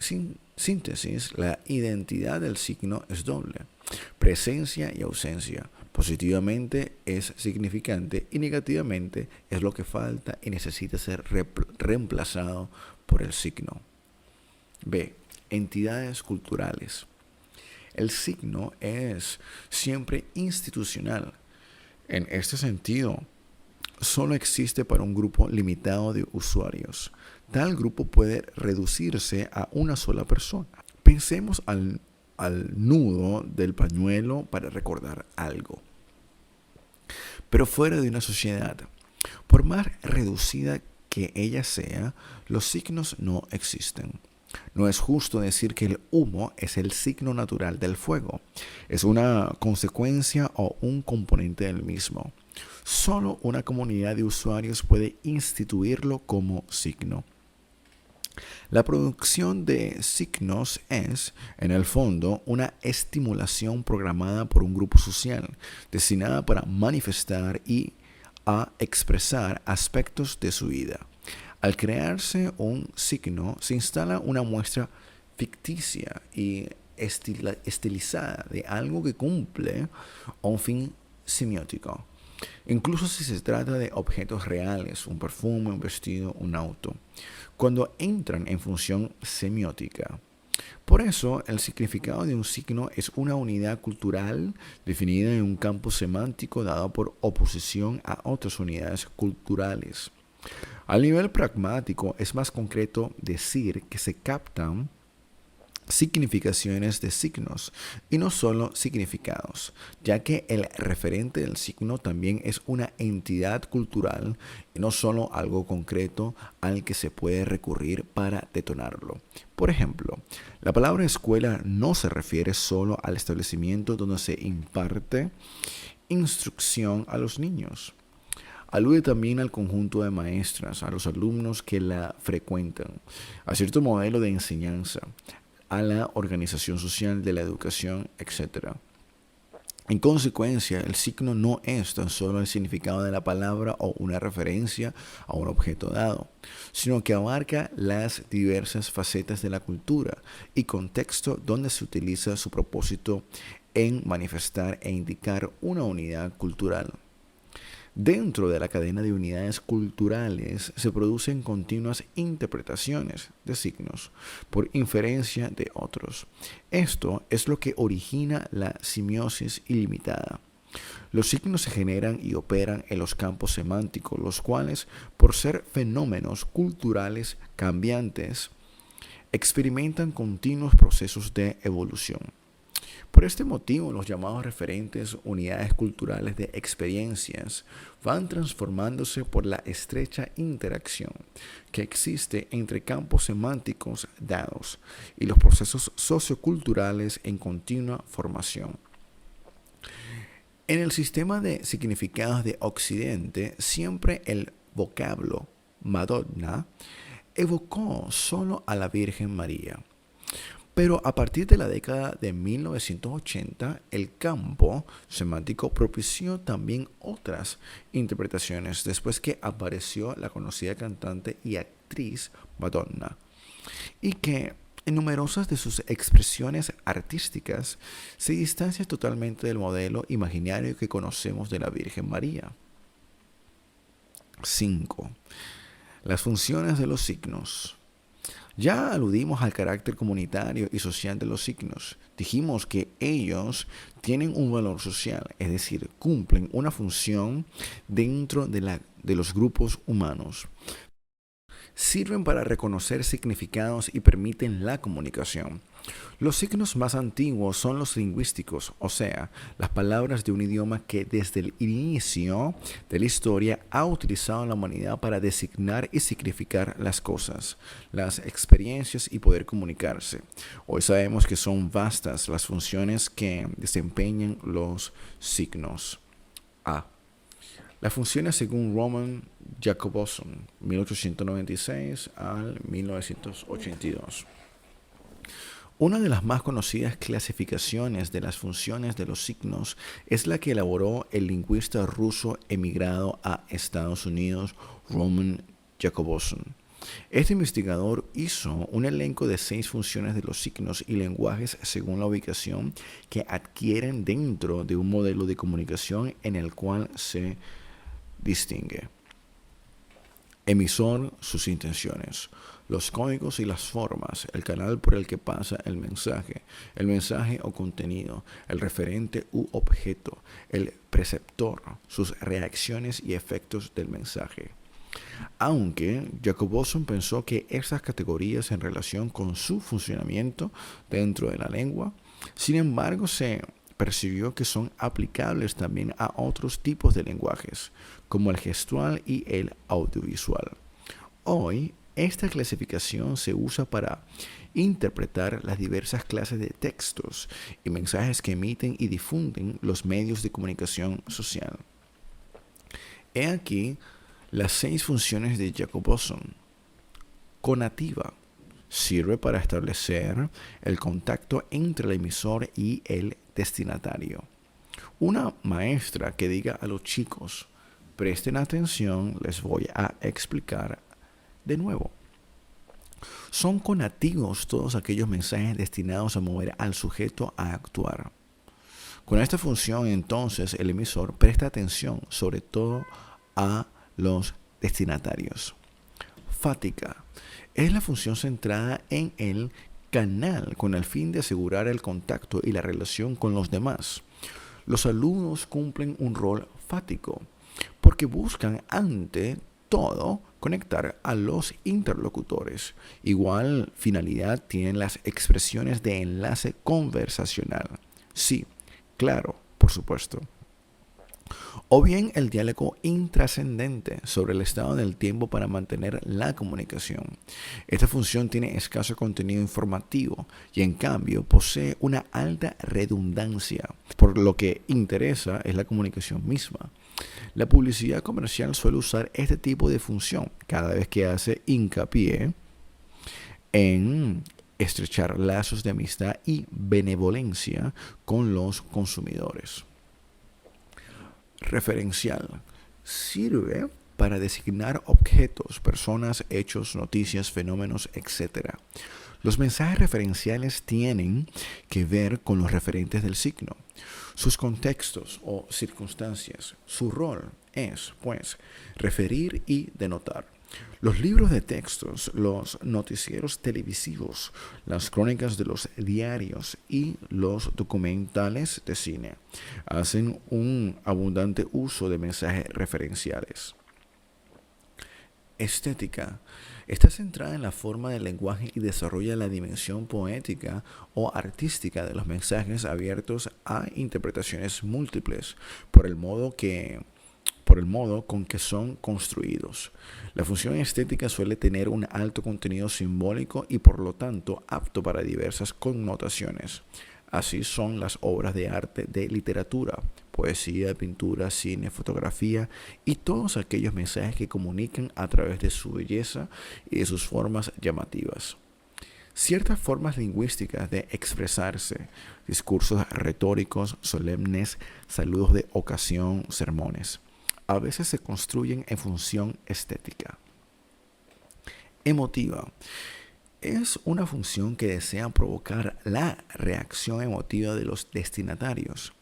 síntesis, la identidad del signo es doble: presencia y ausencia. Positivamente es significante y negativamente es lo que falta y necesita ser reemplazado por el signo. B. Entidades culturales. El signo es siempre institucional. En este sentido, solo existe para un grupo limitado de usuarios. Tal grupo puede reducirse a una sola persona. Pensemos al nudo del pañuelo para recordar algo. Pero fuera de una sociedad, por más reducida que ella sea, los signos no existen. No es justo decir que el humo es el signo natural del fuego. Es una consecuencia o un componente del mismo. Solo una comunidad de usuarios puede instituirlo como signo. La producción de signos es, en el fondo, una estimulación programada por un grupo social, destinada para manifestar y a expresar aspectos de su vida. Al crearse un signo, se instala una muestra ficticia y estilizada de algo que cumple un fin semiótico. Incluso si se trata de objetos reales, un perfume, un vestido, un auto, cuando entran en función semiótica. Por eso, el significado de un signo es una unidad cultural definida en un campo semántico dado por oposición a otras unidades culturales. A nivel pragmático, es más concreto decir que se captan significaciones de signos y no solo significados, ya que el referente del signo también es una entidad cultural y no solo algo concreto al que se puede recurrir para detonarlo. Por ejemplo, la palabra escuela no se refiere solo al establecimiento donde se imparte instrucción a los niños. Alude también al conjunto de maestras, a los alumnos que la frecuentan, a cierto modelo de enseñanza, a la organización social de la educación, etc. En consecuencia, el signo no es tan solo el significado de la palabra o una referencia a un objeto dado, sino que abarca las diversas facetas de la cultura y contexto donde se utiliza su propósito en manifestar e indicar una unidad cultural. Dentro de la cadena de unidades culturales se producen continuas interpretaciones de signos por inferencia de otros. Esto es lo que origina la simiosis ilimitada. Los signos se generan y operan en los campos semánticos, los cuales, por ser fenómenos culturales cambiantes, experimentan continuos procesos de evolución. Por este motivo, los llamados referentes unidades culturales de experiencias van transformándose por la estrecha interacción que existe entre campos semánticos dados y los procesos socioculturales en continua formación. En el sistema de significados de Occidente, siempre el vocablo Madonna evocó solo a la Virgen María. Pero a partir de la década de 1980, el campo semántico propició también otras interpretaciones después que apareció la conocida cantante y actriz Madonna, y que en numerosas de sus expresiones artísticas se distancia totalmente del modelo imaginario que conocemos de la Virgen María. 5. Las funciones de los signos. Ya aludimos al carácter comunitario y social de los signos. Dijimos que ellos tienen un valor social, es decir, cumplen una función dentro de los grupos humanos. Sirven para reconocer significados y permiten la comunicación. Los signos más antiguos son los lingüísticos, o sea, las palabras de un idioma que desde el inicio de la historia ha utilizado la humanidad para designar y significar las cosas, las experiencias y poder comunicarse. Hoy sabemos que son vastas las funciones que desempeñan los signos. A. Las funciones según Roman Jacobson, 1896 al 1982. Una de las más conocidas clasificaciones de las funciones de los signos es la que elaboró el lingüista ruso emigrado a Estados Unidos, Roman Jacobson. Este investigador hizo un elenco de 6 funciones de los signos y lenguajes según la ubicación que adquieren dentro de un modelo de comunicación en el cual se distingue. Emisor, sus intenciones. Los códigos y las formas, el canal por el que pasa el mensaje o contenido, el referente u objeto, el preceptor, sus reacciones y efectos del mensaje. Aunque Jacobson pensó que estas categorías en relación con su funcionamiento dentro de la lengua, sin embargo se percibió que son aplicables también a otros tipos de lenguajes, como el gestual y el audiovisual. Hoy, esta clasificación se usa para interpretar las diversas clases de textos y mensajes que emiten y difunden los medios de comunicación social. He aquí las 6 funciones de Jacobson. Conativa. Sirve para establecer el contacto entre el emisor y el destinatario. Una maestra que diga a los chicos, presten atención, les voy a explicar de nuevo. Son conativos todos aquellos mensajes destinados a mover al sujeto a actuar. Con esta función, entonces, el emisor presta atención sobre todo a los destinatarios. Fática. Es la función centrada en el canal con el fin de asegurar el contacto y la relación con los demás. Los alumnos cumplen un rol fático porque buscan ante todo conectar a los interlocutores. Igual finalidad tienen las expresiones de enlace conversacional. Sí, claro, por supuesto. O bien el diálogo intrascendente sobre el estado del tiempo para mantener la comunicación. Esta función tiene escaso contenido informativo y en cambio posee una alta redundancia, por lo que interesa es la comunicación misma. La publicidad comercial suele usar este tipo de función cada vez que hace hincapié en estrechar lazos de amistad y benevolencia con los consumidores. Referencial. Sirve para designar objetos, personas, hechos, noticias, fenómenos, etc. Los mensajes referenciales tienen que ver con los referentes del signo, sus contextos o circunstancias. Su rol es, pues, referir y denotar. Los libros de textos, los noticieros televisivos, las crónicas de los diarios y los documentales de cine hacen un abundante uso de mensajes referenciales. Estética. Está centrada en la forma del lenguaje y desarrolla la dimensión poética o artística de los mensajes abiertos a interpretaciones múltiples por el modo con que son construidos. La función estética suele tener un alto contenido simbólico y por lo tanto apto para diversas connotaciones. Así son las obras de arte de literatura, poesía, pintura, cine, fotografía y todos aquellos mensajes que comunican a través de su belleza y de sus formas llamativas. Ciertas formas lingüísticas de expresarse, discursos retóricos, solemnes, saludos de ocasión, sermones, a veces se construyen en función estética. Emotiva. Es una función que desea provocar la reacción emotiva de los destinatarios.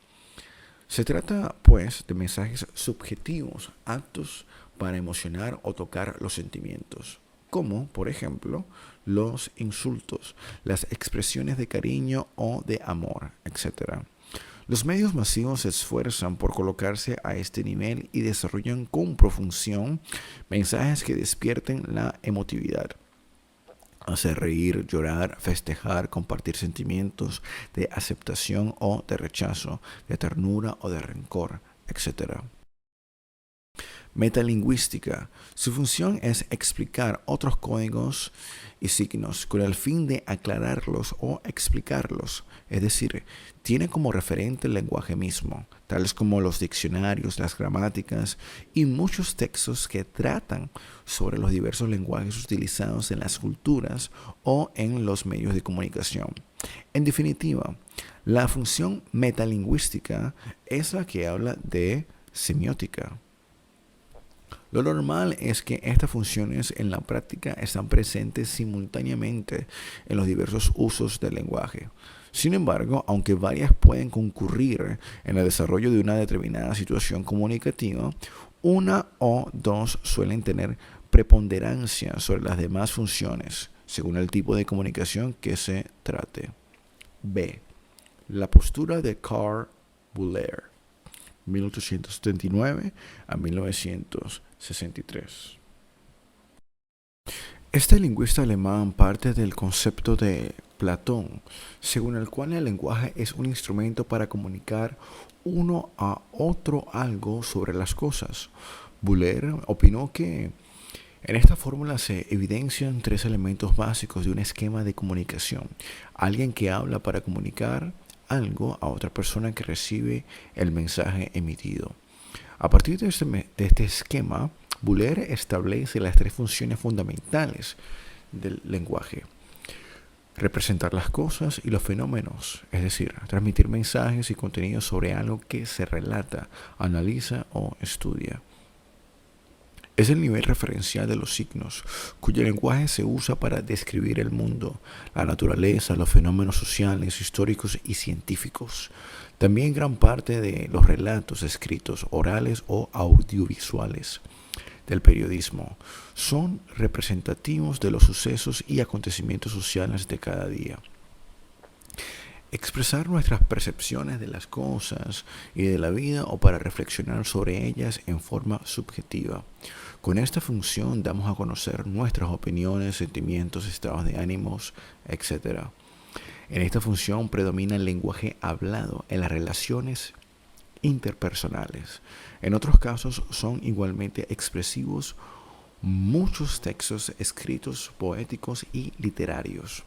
Se trata, pues, de mensajes subjetivos, aptos para emocionar o tocar los sentimientos, como, por ejemplo, los insultos, las expresiones de cariño o de amor, etc. Los medios masivos se esfuerzan por colocarse a este nivel y desarrollan con profusión mensajes que despierten la emotividad. Hacer reír, llorar, festejar, compartir sentimientos de aceptación o de rechazo, de ternura o de rencor, etc. Metalingüística. Su función es explicar otros códigos y signos con el fin de aclararlos o explicarlos. Es decir, tiene como referente el lenguaje mismo, tales como los diccionarios, las gramáticas y muchos textos que tratan sobre los diversos lenguajes utilizados en las culturas o en los medios de comunicación. En definitiva, la función metalingüística es la que habla de semiótica. Lo normal es que estas funciones en la práctica están presentes simultáneamente en los diversos usos del lenguaje. Sin embargo, aunque varias pueden concurrir en el desarrollo de una determinada situación comunicativa, una o dos suelen tener preponderancia sobre las demás funciones, según el tipo de comunicación que se trate. B. La postura de Carl Bourdieu, 1879 a 1963. Este lingüista alemán parte del concepto de Platón, según el cual el lenguaje es un instrumento para comunicar uno a otro algo sobre las cosas. Bourdieu opinó que en esta fórmula se evidencian tres elementos básicos de un esquema de comunicación. Alguien que habla para comunicar algo a otra persona que recibe el mensaje emitido. A partir de este esquema, Bourdieu establece las tres funciones fundamentales del lenguaje: representar las cosas y los fenómenos, es decir, transmitir mensajes y contenidos sobre algo que se relata, analiza o estudia. Es el nivel referencial de los signos, cuyo lenguaje se usa para describir el mundo, la naturaleza, los fenómenos sociales, históricos y científicos. También gran parte de los relatos escritos, orales o audiovisuales del periodismo son representativos de los sucesos y acontecimientos sociales de cada día. Expresar nuestras percepciones de las cosas y de la vida o para reflexionar sobre ellas en forma subjetiva. Con esta función damos a conocer nuestras opiniones, sentimientos, estados de ánimos, etc. En esta función predomina el lenguaje hablado en las relaciones interpersonales. En otros casos son igualmente expresivos muchos textos escritos, poéticos y literarios.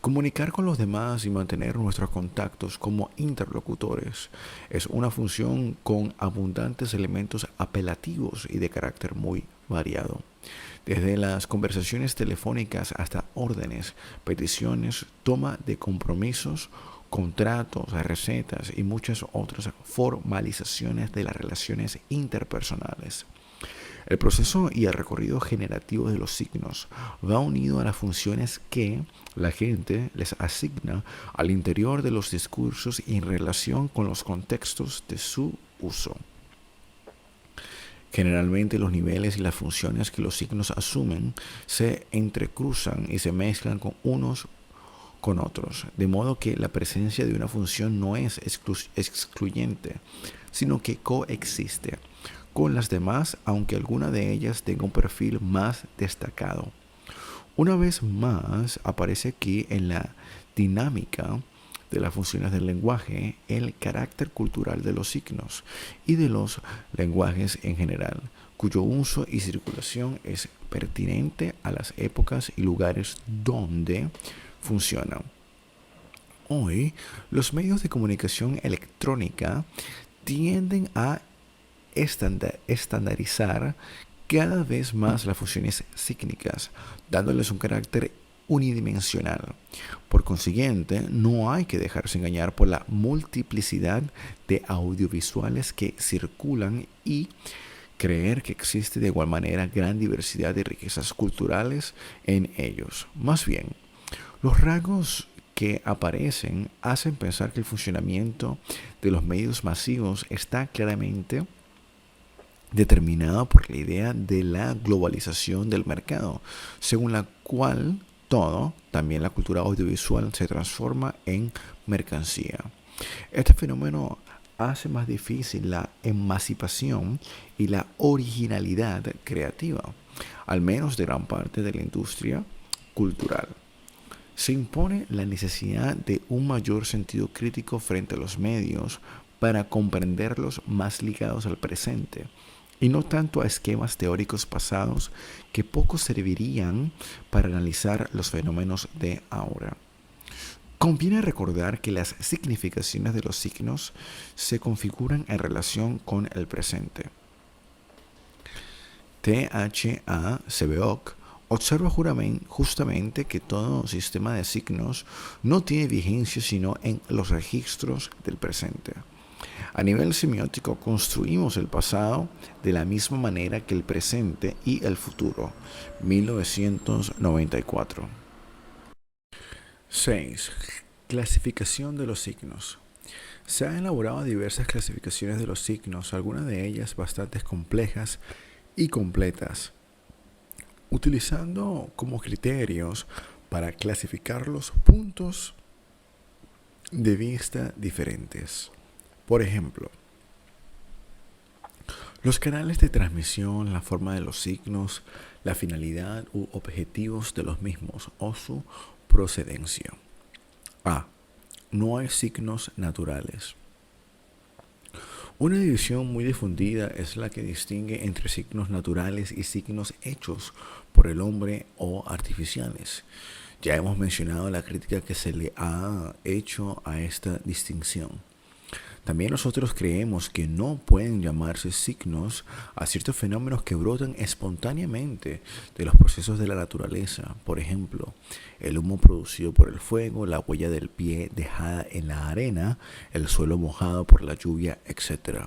Comunicar con los demás y mantener nuestros contactos como interlocutores es una función con abundantes elementos apelativos y de carácter muy variado. Desde las conversaciones telefónicas hasta órdenes, peticiones, toma de compromisos, contratos, recetas y muchas otras formalizaciones de las relaciones interpersonales. El proceso y el recorrido generativo de los signos va unido a las funciones que la gente les asigna al interior de los discursos y en relación con los contextos de su uso. Generalmente los niveles y las funciones que los signos asumen se entrecruzan y se mezclan con unos con otros, de modo que la presencia de una función no es excluyente, sino que coexiste con las demás, aunque alguna de ellas tenga un perfil más destacado. Una vez más aparece aquí en la dinámica de las funciones del lenguaje el carácter cultural de los signos y de los lenguajes en general, cuyo uso y circulación es pertinente a las épocas y lugares donde funcionan. Hoy, los medios de comunicación electrónica tienden a estandarizar cada vez más las funciones sígnicas, dándoles un carácter unidimensional. Por consiguiente, no hay que dejarse engañar por la multiplicidad de audiovisuales que circulan y creer que existe de igual manera gran diversidad de riquezas culturales en ellos. Más bien, los rasgos que aparecen hacen pensar que el funcionamiento de los medios masivos está claramente determinado por la idea de la globalización del mercado, según la cual todo, también la cultura audiovisual, se transforma en mercancía. Este fenómeno hace más difícil la emancipación y la originalidad creativa, al menos de gran parte de la industria cultural. Se impone la necesidad de un mayor sentido crítico frente a los medios para comprenderlos más ligados al presente y no tanto a esquemas teóricos pasados que poco servirían para analizar los fenómenos de ahora. Conviene recordar que las significaciones de los signos se configuran en relación con el presente. THA Sebeok observa justamente que todo sistema de signos no tiene vigencia sino en los registros del presente. A nivel semiótico, construimos el pasado de la misma manera que el presente y el futuro. 1994. 6. Clasificación de los signos. Se han elaborado diversas clasificaciones de los signos, algunas de ellas bastante complejas y completas, utilizando como criterios para clasificar los puntos de vista diferentes. Por ejemplo, los canales de transmisión, la forma de los signos, la finalidad u objetivos de los mismos o su procedencia. A. No hay signos naturales. Una división muy difundida es la que distingue entre signos naturales y signos hechos por el hombre o artificiales. Ya hemos mencionado la crítica que se le ha hecho a esta distinción. También nosotros creemos que no pueden llamarse signos a ciertos fenómenos que brotan espontáneamente de los procesos de la naturaleza. Por ejemplo, el humo producido por el fuego, la huella del pie dejada en la arena, el suelo mojado por la lluvia, etc.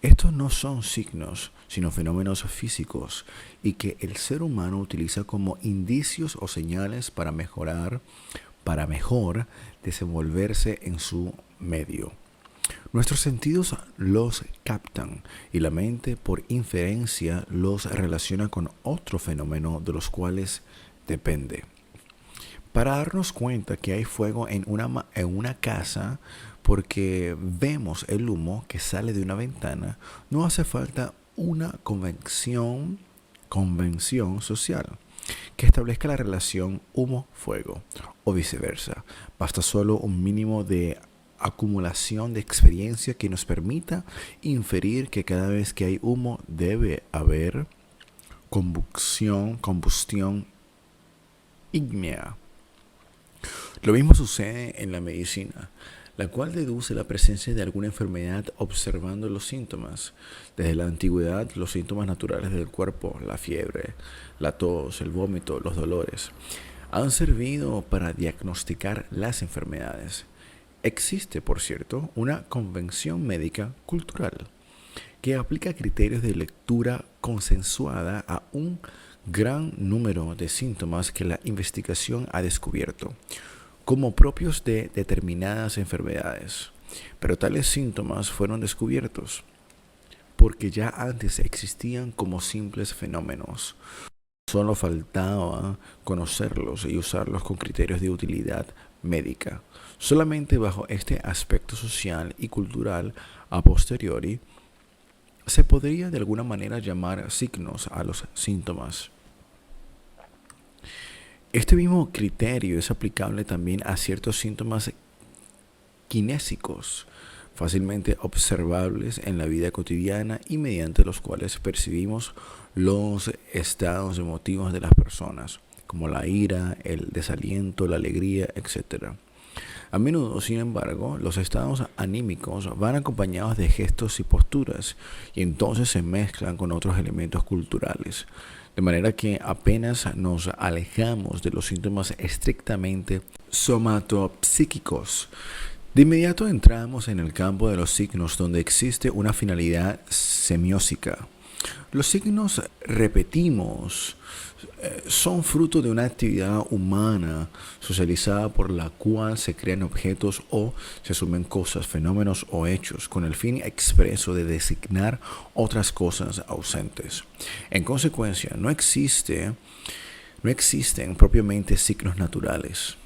Estos no son signos, sino fenómenos físicos y que el ser humano utiliza como indicios o señales para mejor desenvolverse en su medio. Nuestros sentidos los captan y la mente por inferencia los relaciona con otro fenómeno de los cuales depende. Para darnos cuenta que hay fuego en una casa porque vemos el humo que sale de una ventana, no hace falta una convención social que establezca la relación humo-fuego o viceversa. Basta solo un mínimo de acumulación de experiencia que nos permita inferir que cada vez que hay humo debe haber combustión ígnea. Lo mismo sucede en la medicina, la cual deduce la presencia de alguna enfermedad observando los síntomas. Desde la antigüedad, los síntomas naturales del cuerpo, la fiebre, la tos, el vómito, los dolores, han servido para diagnosticar las enfermedades. Existe, por cierto, una convención médica cultural que aplica criterios de lectura consensuada a un gran número de síntomas que la investigación ha descubierto como propios de determinadas enfermedades. Pero tales síntomas fueron descubiertos porque ya antes existían como simples fenómenos. Solo faltaba conocerlos y usarlos con criterios de utilidad médica. Solamente bajo este aspecto social y cultural a posteriori se podría de alguna manera llamar signos a los síntomas. Este mismo criterio es aplicable también a ciertos síntomas kinésicos, fácilmente observables en la vida cotidiana y mediante los cuales percibimos los estados emotivos de las personas, como la ira, el desaliento, la alegría, etc. A menudo, sin embargo, los estados anímicos van acompañados de gestos y posturas y entonces se mezclan con otros elementos culturales, de manera que apenas nos alejamos de los síntomas estrictamente somatopsíquicos. De inmediato entramos en el campo de los signos donde existe una finalidad semiótica. Los signos, repetimos, son fruto de una actividad humana socializada por la cual se crean objetos o se asumen cosas, fenómenos o hechos con el fin expreso de designar otras cosas ausentes. En consecuencia, no existen propiamente signos naturales.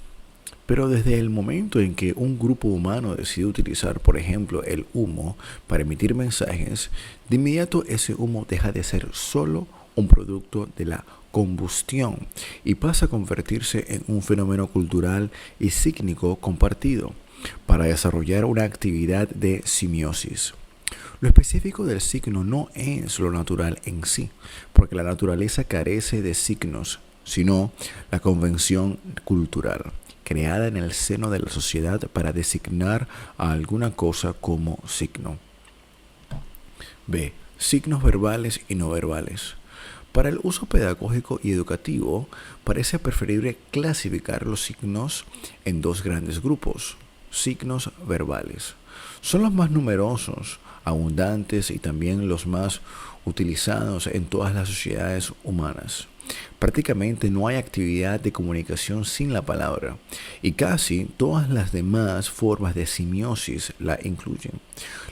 Pero desde el momento en que un grupo humano decide utilizar, por ejemplo, el humo para emitir mensajes, de inmediato ese humo deja de ser solo un producto de la combustión y pasa a convertirse en un fenómeno cultural y sígnico compartido para desarrollar una actividad de simiosis. Lo específico del signo no es lo natural en sí, porque la naturaleza carece de signos, sino la convención cultural, creada en el seno de la sociedad para designar a alguna cosa como signo. B. Signos verbales y no verbales. Para el uso pedagógico y educativo, parece preferible clasificar los signos en dos grandes grupos. Signos verbales. Son los más numerosos, abundantes y también los más utilizados en todas las sociedades humanas. Prácticamente no hay actividad de comunicación sin la palabra, y casi todas las demás formas de semiosis la incluyen.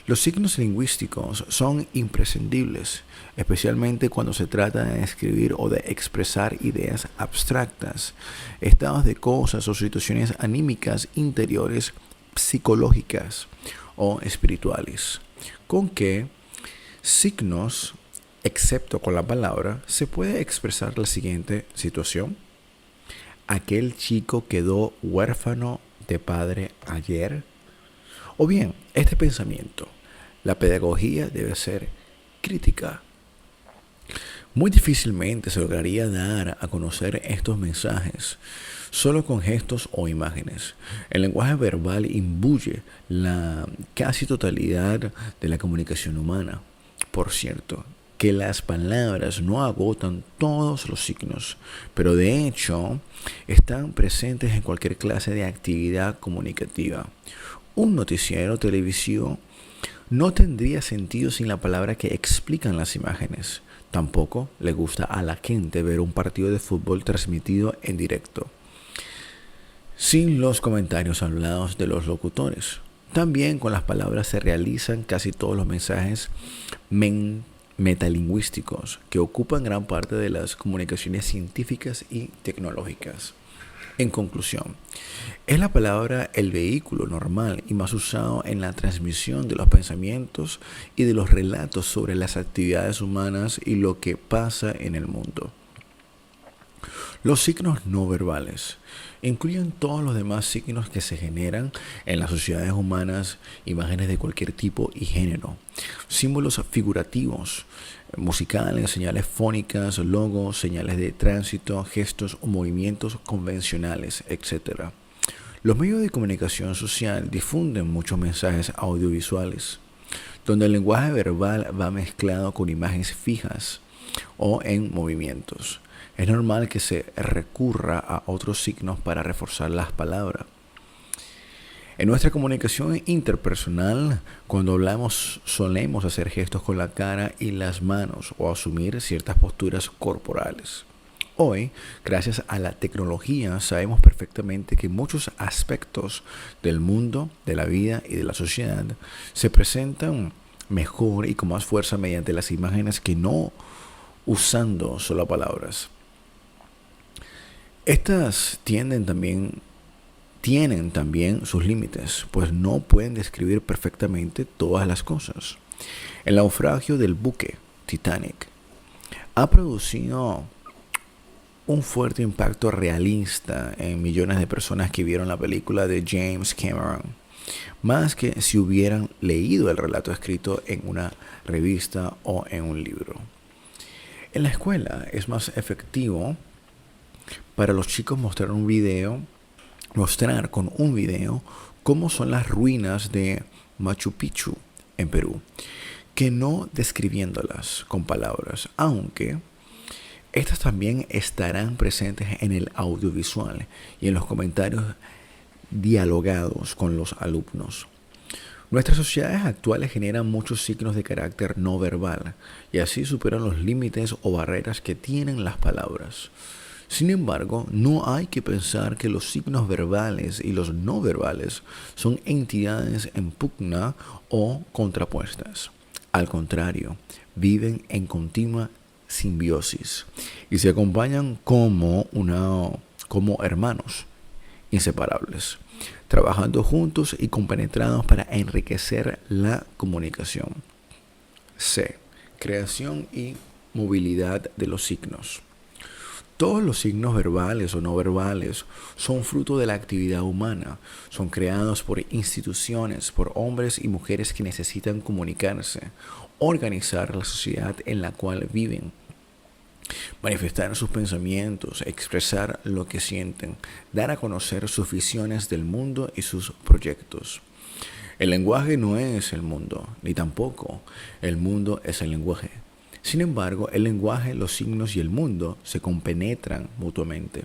Los signos lingüísticos son imprescindibles, especialmente cuando se trata de escribir o de expresar ideas abstractas, estados de cosas o situaciones anímicas interiores, psicológicas o espirituales, con que signos, excepto con la palabra, se puede expresar la siguiente situación. Aquel chico quedó huérfano de padre ayer. O bien, este pensamiento, la pedagogía debe ser crítica. Muy difícilmente se lograría dar a conocer estos mensajes solo con gestos o imágenes. El lenguaje verbal imbuye la casi totalidad de la comunicación humana. Por cierto, que las palabras no agotan todos los signos, pero de hecho están presentes en cualquier clase de actividad comunicativa. Un noticiero televisivo no tendría sentido sin la palabra que explican las imágenes. Tampoco le gusta a la gente ver un partido de fútbol transmitido en directo, sin los comentarios hablados de los locutores. También con las palabras se realizan casi todos los mensajes metalingüísticos que ocupan gran parte de las comunicaciones científicas y tecnológicas. En conclusión, es la palabra el vehículo normal y más usado en la transmisión de los pensamientos y de los relatos sobre las actividades humanas y lo que pasa en el mundo. Los signos no verbales incluyen todos los demás signos que se generan en las sociedades humanas, imágenes de cualquier tipo y género, símbolos figurativos, musicales, señales fónicas, logos, señales de tránsito, gestos o movimientos convencionales, etc. Los medios de comunicación social difunden muchos mensajes audiovisuales, donde el lenguaje verbal va mezclado con imágenes fijas o en movimientos. Es normal que se recurra a otros signos para reforzar las palabras. En nuestra comunicación interpersonal, cuando hablamos, solemos hacer gestos con la cara y las manos o asumir ciertas posturas corporales. Hoy, gracias a la tecnología, sabemos perfectamente que muchos aspectos del mundo, de la vida y de la sociedad se presentan mejor y con más fuerza mediante las imágenes que no usando solo palabras. Estas tienen también sus límites, pues no pueden describir perfectamente todas las cosas. El naufragio del buque Titanic ha producido un fuerte impacto realista en millones de personas que vieron la película de James Cameron, más que si hubieran leído el relato escrito en una revista o en un libro. En la escuela es más efectivo para los chicos mostrar con un video cómo son las ruinas de Machu Picchu en Perú, que no describiéndolas con palabras, aunque estas también estarán presentes en el audiovisual y en los comentarios dialogados con los alumnos. Nuestras sociedades actuales generan muchos signos de carácter no verbal y así superan los límites o barreras que tienen las palabras. Sin embargo, no hay que pensar que los signos verbales y los no verbales son entidades en pugna o contrapuestas. Al contrario, viven en continua simbiosis y se acompañan como hermanos inseparables, trabajando juntos y compenetrados para enriquecer la comunicación. C. Creación y movilidad de los signos. Todos los signos verbales o no verbales son fruto de la actividad humana. Son creados por instituciones, por hombres y mujeres que necesitan comunicarse, organizar la sociedad en la cual viven, manifestar sus pensamientos, expresar lo que sienten, dar a conocer sus visiones del mundo y sus proyectos. El lenguaje no es el mundo, ni tampoco el mundo es el lenguaje. Sin embargo, el lenguaje, los signos y el mundo se compenetran mutuamente.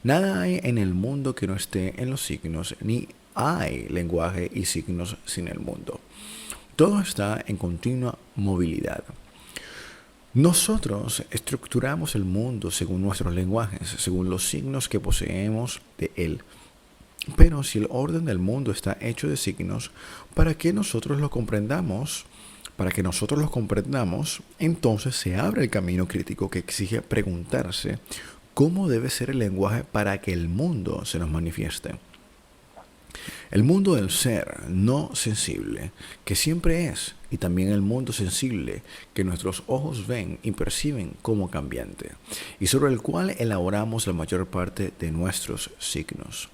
Nada hay en el mundo que no esté en los signos, ni hay lenguaje y signos sin el mundo. Todo está en continua movilidad. Nosotros estructuramos el mundo según nuestros lenguajes, según los signos que poseemos de él. Pero si el orden del mundo está hecho de signos, para que nosotros lo comprendamos, entonces se abre el camino crítico que exige preguntarse cómo debe ser el lenguaje para que el mundo se nos manifieste. El mundo del ser no sensible, que siempre es, y también el mundo sensible, que nuestros ojos ven y perciben como cambiante, y sobre el cual elaboramos la mayor parte de nuestros signos.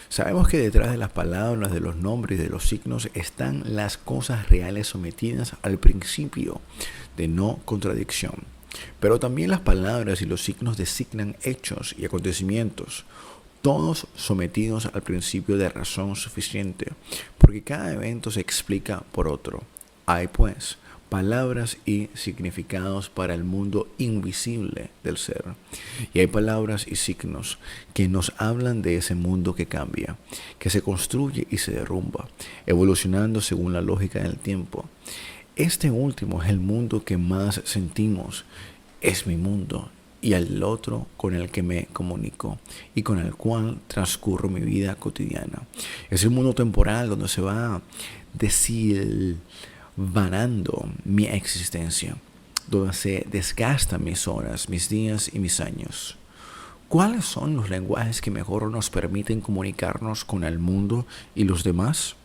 Sabemos que detrás de las palabras, de los nombres y de los signos están las cosas reales sometidas al principio de no contradicción. Pero también las palabras y los signos designan hechos y acontecimientos, todos sometidos al principio de razón suficiente, porque cada evento se explica por otro. Hay pues palabras y significados para el mundo invisible del ser. Y hay palabras y signos que nos hablan de ese mundo que cambia, que se construye y se derrumba, evolucionando según la lógica del tiempo. Este último es el mundo que más sentimos, es mi mundo, y el otro con el que me comunico y con el cual transcurro mi vida cotidiana. Es el mundo temporal donde se va desilvanando mi existencia, donde se desgastan mis horas, mis días y mis años. ¿Cuáles son los lenguajes que mejor nos permiten comunicarnos con el mundo y los demás?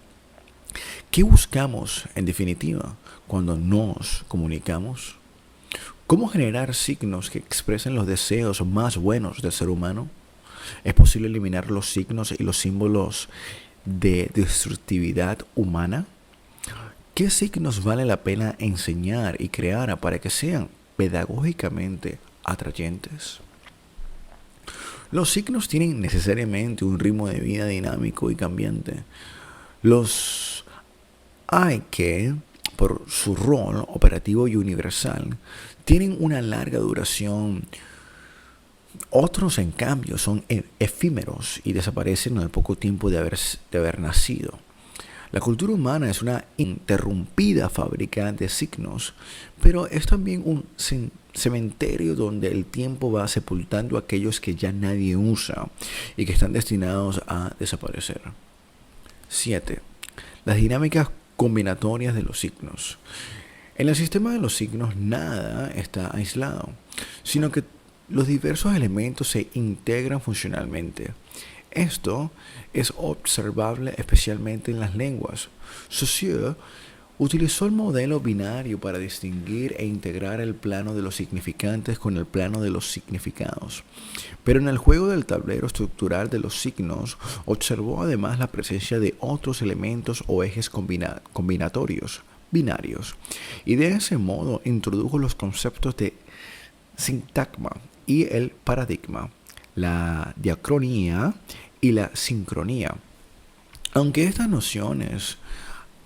¿Qué buscamos, en definitiva, cuando nos comunicamos? ¿Cómo generar signos que expresen los deseos más buenos del ser humano? ¿Es posible eliminar los signos y los símbolos de destructividad humana? ¿Qué signos vale la pena enseñar y crear para que sean pedagógicamente atrayentes? Los signos tienen necesariamente un ritmo de vida dinámico y cambiante. Los hay que, por su rol operativo y universal, tienen una larga duración. Otros, en cambio, son efímeros y desaparecen al poco tiempo de haber nacido. La cultura humana es una interrumpida fábrica de signos, pero es también un cementerio donde el tiempo va sepultando a aquellos que ya nadie usa y que están destinados a desaparecer. 7. Las dinámicas combinatorias de los signos. En el sistema de los signos nada está aislado, sino que los diversos elementos se integran funcionalmente. Esto es observable especialmente en las lenguas. Saussure utilizó el modelo binario para distinguir e integrar el plano de los significantes con el plano de los significados. Pero en el juego del tablero estructural de los signos, observó además la presencia de otros elementos o ejes combinatorios, binarios, y de ese modo introdujo los conceptos de sintagma y el paradigma, la diacronía y la sincronía. Aunque estas nociones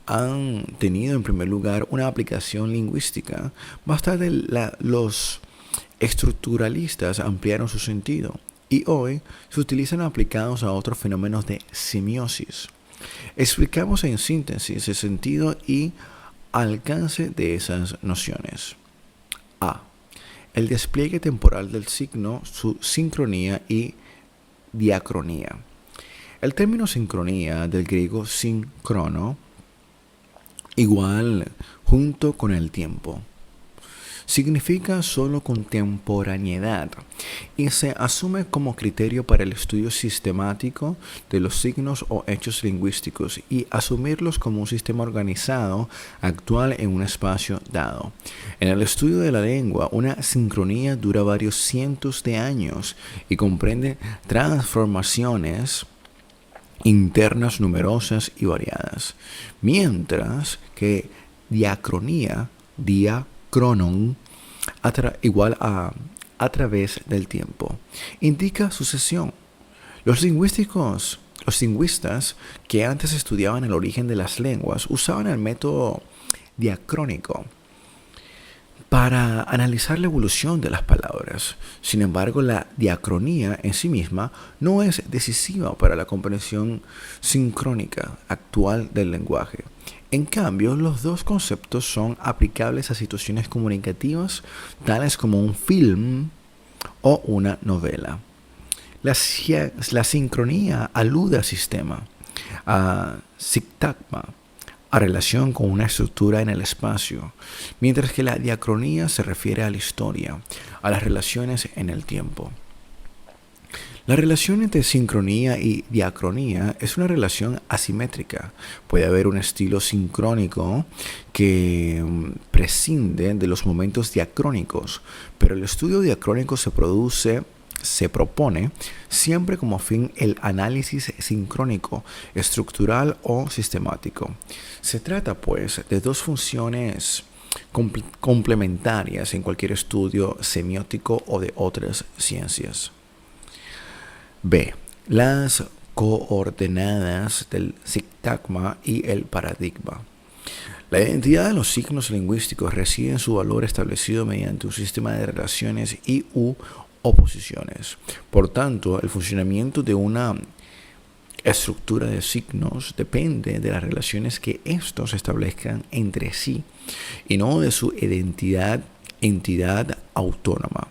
han tenido en primer lugar una aplicación lingüística, más tarde los estructuralistas ampliaron su sentido y hoy se utilizan aplicados a otros fenómenos de semiosis. Explicamos en síntesis el sentido y alcance de esas nociones. A. El despliegue temporal del signo, su sincronía y diacronía. El término sincronía, del griego sincrono, igual junto con el tiempo. significa solo contemporaneidad y se asume como criterio para el estudio sistemático de los signos o hechos lingüísticos y asumirlos como un sistema organizado actual en un espacio dado. En el estudio de la lengua, una sincronía dura varios cientos de años y comprende transformaciones internas numerosas y variadas, mientras que diacronía, diacronon, igual a través del tiempo, indica sucesión. Los lingüistas que antes estudiaban el origen de las lenguas usaban el método diacrónico para analizar la evolución de las palabras. Sin embargo, la diacronía en sí misma no es decisiva para la comprensión sincrónica actual del lenguaje. En cambio, los dos conceptos son aplicables a situaciones comunicativas tales como un film o una novela. La sincronía alude al sistema, a sintagma, a relación con una estructura en el espacio, mientras que la diacronía se refiere a la historia, a las relaciones en el tiempo. La relación entre sincronía y diacronía es una relación asimétrica. Puede haber un estilo sincrónico que prescinde de los momentos diacrónicos, pero el estudio diacrónico se propone siempre como fin el análisis sincrónico, estructural o sistemático. Se trata, pues, de dos funciones complementarias en cualquier estudio semiótico o de otras ciencias. B. Las coordenadas del sintagma y el paradigma. La identidad de los signos lingüísticos reside en su valor establecido mediante un sistema de relaciones y oposiciones. Por tanto, el funcionamiento de una estructura de signos depende de las relaciones que estos establezcan entre sí y no de su entidad autónoma.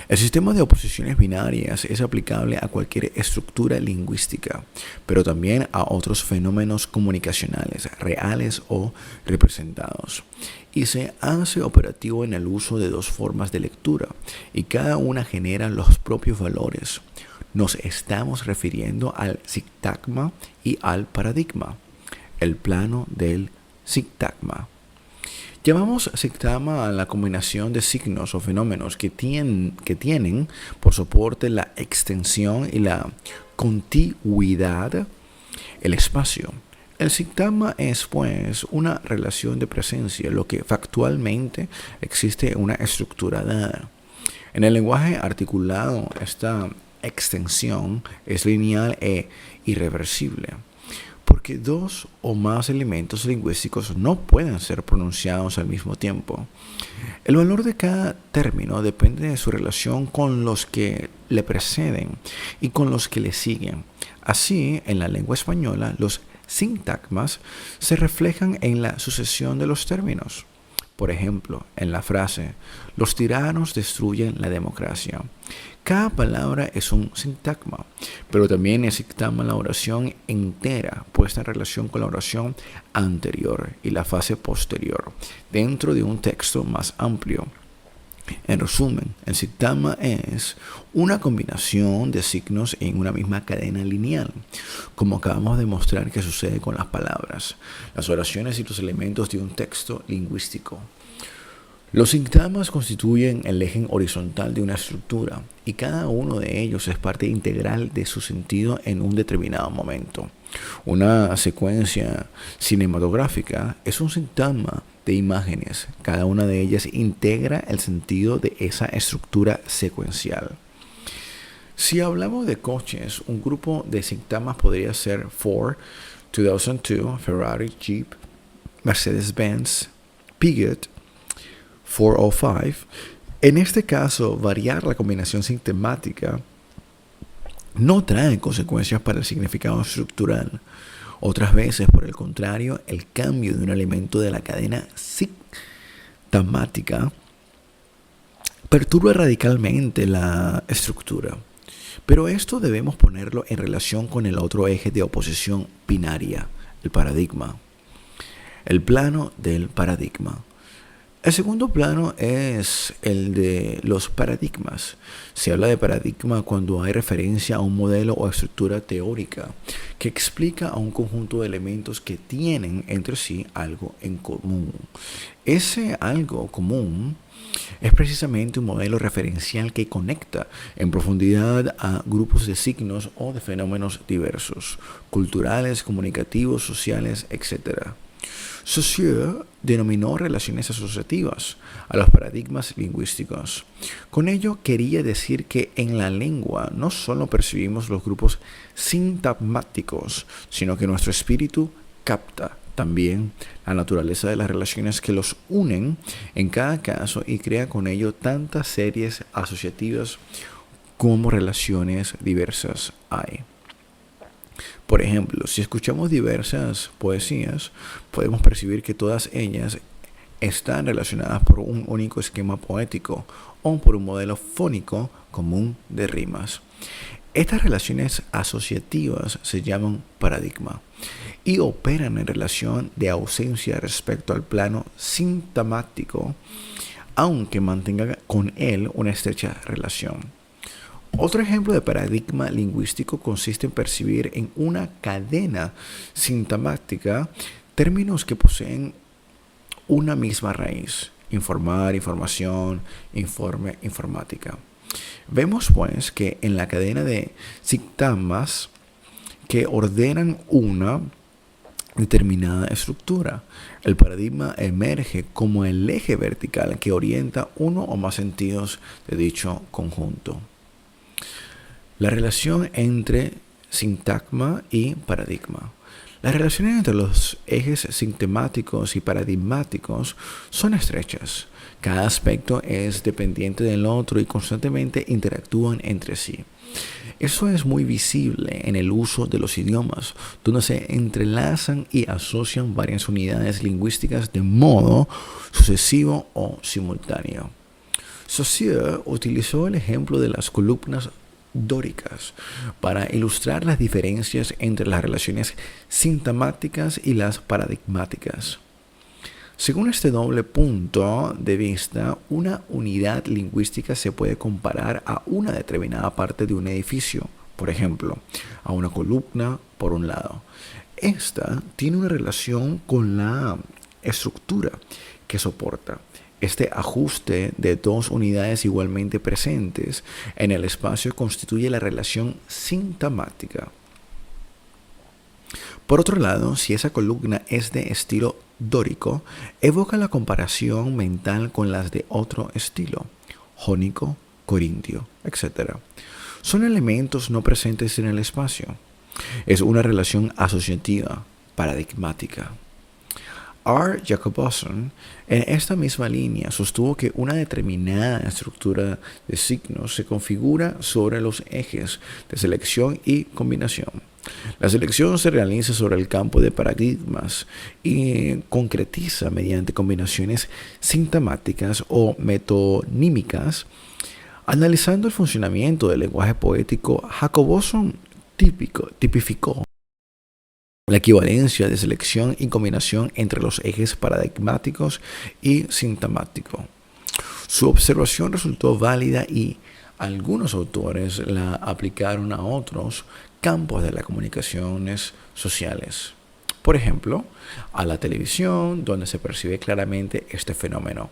El sistema de oposiciones binarias es aplicable a cualquier estructura lingüística, pero también a otros fenómenos comunicacionales, reales o representados, y se hace operativo en el uso de dos formas de lectura, y cada una genera los propios valores. Nos estamos refiriendo al sintagma y al paradigma, el plano del sintagma. Llamamos sintagma a la combinación de signos o fenómenos que tienen por soporte la extensión y la contigüidad, el espacio. El sintagma es, pues, una relación de presencia, lo que factualmente existe una estructura dada. En el lenguaje articulado, esta extensión es lineal e irreversible, porque dos o más elementos lingüísticos no pueden ser pronunciados al mismo tiempo. El valor de cada término depende de su relación con los que le preceden y con los que le siguen. Así, en la lengua española, los sintagmas se reflejan en la sucesión de los términos. Por ejemplo, en la frase, los tiranos destruyen la democracia. Cada palabra es un sintagma, pero también es sintagma la oración entera, puesta en relación con la oración anterior y la fase posterior, dentro de un texto más amplio. En resumen, el sintagma es una combinación de signos en una misma cadena lineal, como acabamos de mostrar que sucede con las palabras, las oraciones y los elementos de un texto lingüístico. Los sintagmas constituyen el eje horizontal de una estructura y cada uno de ellos es parte integral de su sentido en un determinado momento. Una secuencia cinematográfica es un sintagma de imágenes. Cada una de ellas integra el sentido de esa estructura secuencial. Si hablamos de coches, un grupo de sintagmas podría ser Ford, 2002, Ferrari, Jeep, Mercedes-Benz, Piaget, 405. En este caso, variar la combinación sintemática no trae consecuencias para el significado estructural. Otras veces, por el contrario, el cambio de un elemento de la cadena sintamática perturba radicalmente la estructura. Pero esto debemos ponerlo en relación con el otro eje de oposición binaria, el paradigma. El plano del paradigma. El segundo plano es el de los paradigmas. Se habla de paradigma cuando hay referencia a un modelo o estructura teórica que explica a un conjunto de elementos que tienen entre sí algo en común. Ese algo común es precisamente un modelo referencial que conecta en profundidad a grupos de signos o de fenómenos diversos, culturales, comunicativos, sociales, etc. Saussure denominó relaciones asociativas a los paradigmas lingüísticos. Con ello quería decir que en la lengua no solo percibimos los grupos sintagmáticos, sino que nuestro espíritu capta también la naturaleza de las relaciones que los unen en cada caso y crea con ello tantas series asociativas como relaciones diversas hay. Por ejemplo, si escuchamos diversas poesías, podemos percibir que todas ellas están relacionadas por un único esquema poético o por un modelo fónico común de rimas. Estas relaciones asociativas se llaman paradigma y operan en relación de ausencia respecto al plano sintamático, aunque mantenga con él una estrecha relación. Otro ejemplo de paradigma lingüístico consiste en percibir en una cadena sintamática términos que poseen una misma raíz: informar, información, informe, informática. Vemos pues que en la cadena de sintagmas que ordenan una determinada estructura, el paradigma emerge como el eje vertical que orienta uno o más sentidos de dicho conjunto. La relación entre sintagma y paradigma. Las relaciones entre los ejes sintemáticos y paradigmáticos son estrechas. Cada aspecto es dependiente del otro y constantemente interactúan entre sí. Eso es muy visible en el uso de los idiomas, donde se entrelazan y asocian varias unidades lingüísticas de modo sucesivo o simultáneo. Saussure utilizó el ejemplo de las columnas dóricas para ilustrar las diferencias entre las relaciones sintamáticas y las paradigmáticas. Según este doble punto de vista, una unidad lingüística se puede comparar a una determinada parte de un edificio, por ejemplo, a una columna por un lado. Esta tiene una relación con la estructura que soporta. Este ajuste de dos unidades igualmente presentes en el espacio constituye la relación sintamática. Por otro lado, si esa columna es de estilo dórico, evoca la comparación mental con las de otro estilo: jónico, corintio, etc. Son elementos no presentes en el espacio. Es una relación asociativa, paradigmática. R. Jacobson, en esta misma línea, sostuvo que una determinada estructura de signos se configura sobre los ejes de selección y combinación. La selección se realiza sobre el campo de paradigmas y concretiza mediante combinaciones sintamáticas o metonímicas. Analizando el funcionamiento del lenguaje poético, Jacobson tipificó la equivalencia de selección y combinación entre los ejes paradigmáticos y sintamático. Su observación resultó válida y algunos autores la aplicaron a otros campos de las comunicaciones sociales. Por ejemplo, a la televisión, donde se percibe claramente este fenómeno.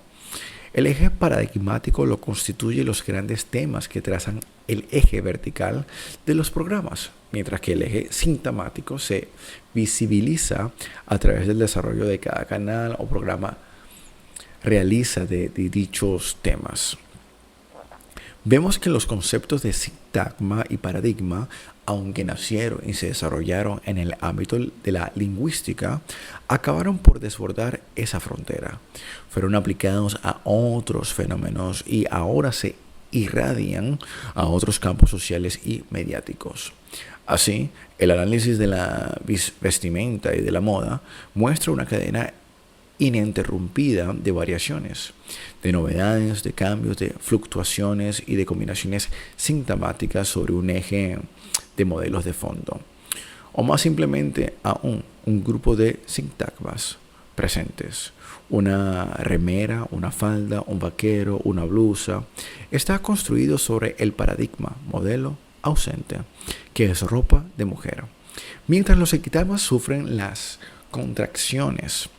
El eje paradigmático lo constituye los grandes temas que trazan el eje vertical de los programas, mientras que el eje sintamático se visibiliza a través del desarrollo de cada canal o programa realiza de dichos temas. Vemos que los conceptos de sintagma y paradigma, aunque nacieron y se desarrollaron en el ámbito de la lingüística, acabaron por desbordar esa frontera. Fueron aplicados a otros fenómenos y ahora se irradian a otros campos sociales y mediáticos. Así, el análisis de la vestimenta y de la moda muestra una cadena ininterrumpida de variaciones, de novedades, de cambios, de fluctuaciones y de combinaciones sintamáticas sobre un eje de modelos de fondo. O más simplemente aún, un grupo de sintagmas, presentes. Una remera, una falda, un vaquero, una blusa, está construido sobre el paradigma modelo ausente, que es ropa de mujer. Mientras los sigtamas sufren las contracciones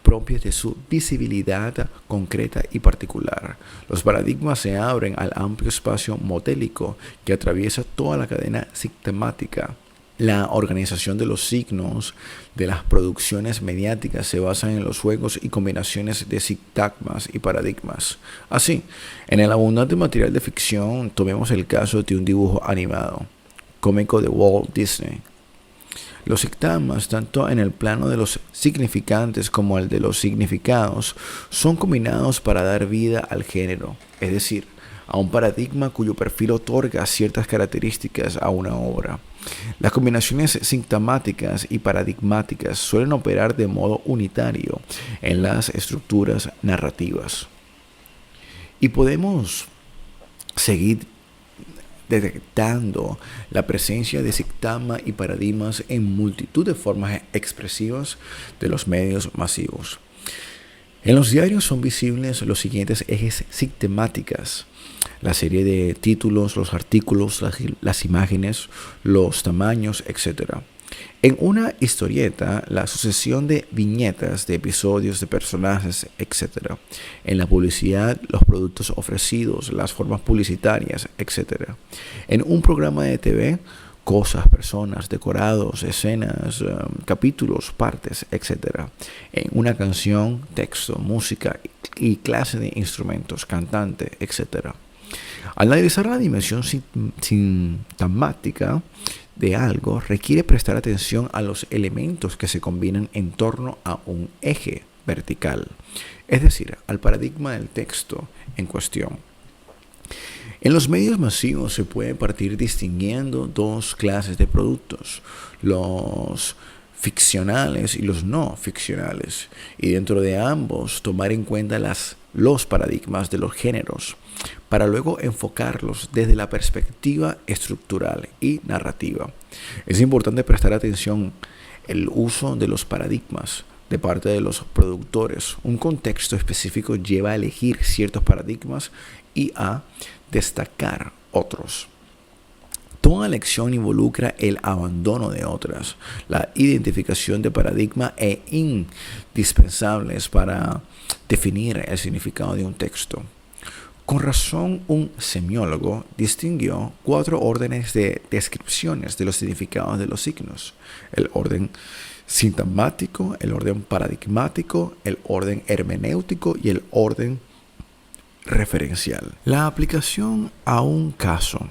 propias de su visibilidad concreta y particular, los paradigmas se abren al amplio espacio modélico que atraviesa toda la cadena sigtemática. La organización de los signos de las producciones mediáticas se basa en los juegos y combinaciones de sintagmas y paradigmas. Así, en el abundante material de ficción, tomemos el caso de un dibujo animado, cómico de Walt Disney. Los sintagmas, tanto en el plano de los significantes como el de los significados, son combinados para dar vida al género, es decir, a un paradigma cuyo perfil otorga ciertas características a una obra. Las combinaciones sintomáticas y paradigmáticas suelen operar de modo unitario en las estructuras narrativas. Y podemos seguir detectando la presencia de sintagma y paradigmas en multitud de formas expresivas de los medios masivos. En los diarios son visibles los siguientes ejes sistemáticas: la serie de títulos, los artículos, las imágenes, los tamaños, etc. En una historieta, la sucesión de viñetas, de episodios, de personajes, etc. En la publicidad, los productos ofrecidos, las formas publicitarias, etc. En un programa de TV, cosas, personas, decorados, escenas, capítulos, partes, etc. En una canción, texto, música y clase de instrumentos, cantante, etc. Al analizar la dimensión sintomática de algo, requiere prestar atención a los elementos que se combinan en torno a un eje vertical, es decir, al paradigma del texto en cuestión. En los medios masivos se puede partir distinguiendo dos clases de productos: los ficcionales y los no ficcionales, y dentro de ambos tomar en cuenta los paradigmas de los géneros, para luego enfocarlos desde la perspectiva estructural y narrativa. Es importante prestar atención al uso de los paradigmas de parte de los productores. Un contexto específico lleva a elegir ciertos paradigmas y a destacar otros. Toda elección involucra el abandono de otras. La identificación de paradigmas es indispensable para definir el significado de un texto. Con razón, un semiólogo distinguió 4 órdenes de descripciones de los significados de los signos: el orden sintomático, el orden paradigmático, el orden hermenéutico y el orden referencial. La aplicación a un caso.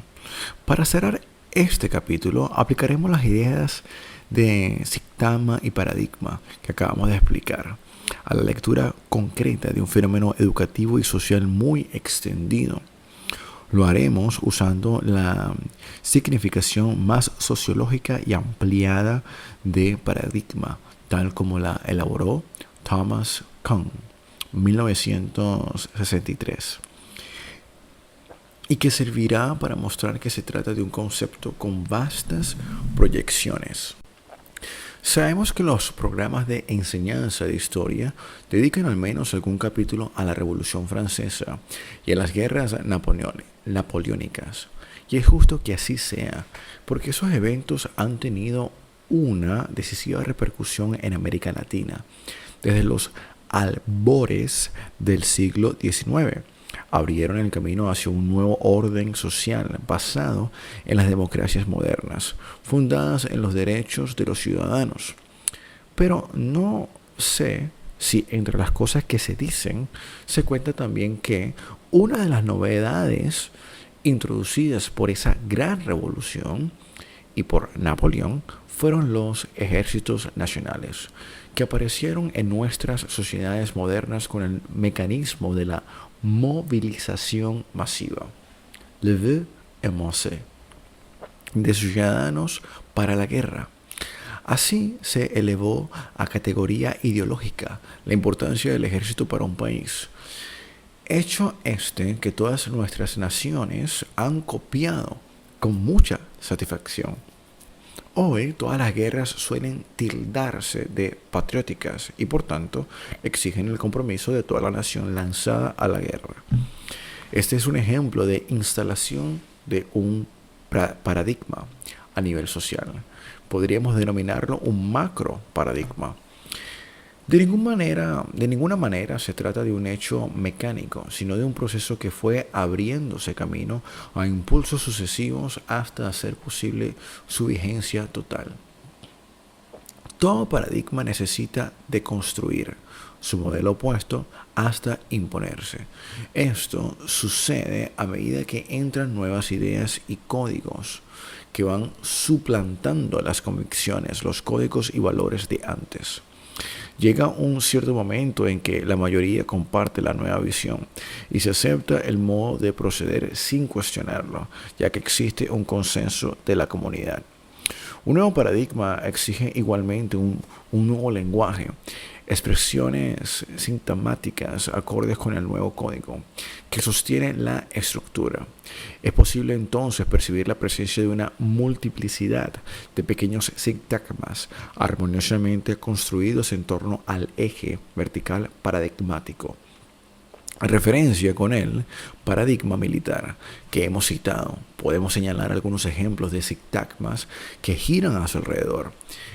Para cerrar este capítulo, aplicaremos las ideas de sintagma y paradigma que acabamos de explicar a la lectura concreta de un fenómeno educativo y social muy extendido. Lo haremos usando la significación más sociológica y ampliada de paradigma, tal como la elaboró Thomas Kuhn, 1963, y que servirá para mostrar que se trata de un concepto con vastas proyecciones. Sabemos que los programas de enseñanza de historia dedican al menos algún capítulo a la Revolución Francesa y a las guerras napoleónicas. Y es justo que así sea, porque esos eventos han tenido una decisiva repercusión en América Latina desde los albores del siglo XIX. Abrieron el camino hacia un nuevo orden social basado en las democracias modernas, fundadas en los derechos de los ciudadanos. Pero no sé si entre las cosas que se dicen se cuenta también que una de las novedades introducidas por esa gran revolución y por Napoleón fueron los ejércitos nacionales, que aparecieron en nuestras sociedades modernas con el mecanismo de la movilización masiva, levée-et-massée, de ciudadanos para la guerra. Así se elevó a categoría ideológica la importancia del ejército para un país, hecho que todas nuestras naciones han copiado con mucha satisfacción. Hoy todas las guerras suelen tildarse de patrióticas y por tanto exigen el compromiso de toda la nación lanzada a la guerra. Este es un ejemplo de instalación de un paradigma a nivel social. Podríamos denominarlo un macro paradigma. De ninguna manera se trata de un hecho mecánico, sino de un proceso que fue abriéndose camino a impulsos sucesivos hasta hacer posible su vigencia total. Todo paradigma necesita deconstruir su modelo opuesto hasta imponerse. Esto sucede a medida que entran nuevas ideas y códigos que van suplantando las convicciones, los códigos y valores de antes. Llega un cierto momento en que la mayoría comparte la nueva visión y se acepta el modo de proceder sin cuestionarlo, ya que existe un consenso de la comunidad. Un nuevo paradigma exige igualmente un nuevo lenguaje, expresiones sintomáticas acordes con el nuevo código que sostiene la estructura. Es posible entonces percibir la presencia de una multiplicidad de pequeños sintagmas armoniosamente construidos en torno al eje vertical paradigmático. En referencia con el paradigma militar que hemos citado, podemos señalar algunos ejemplos de sintagmas que giran a su alrededor.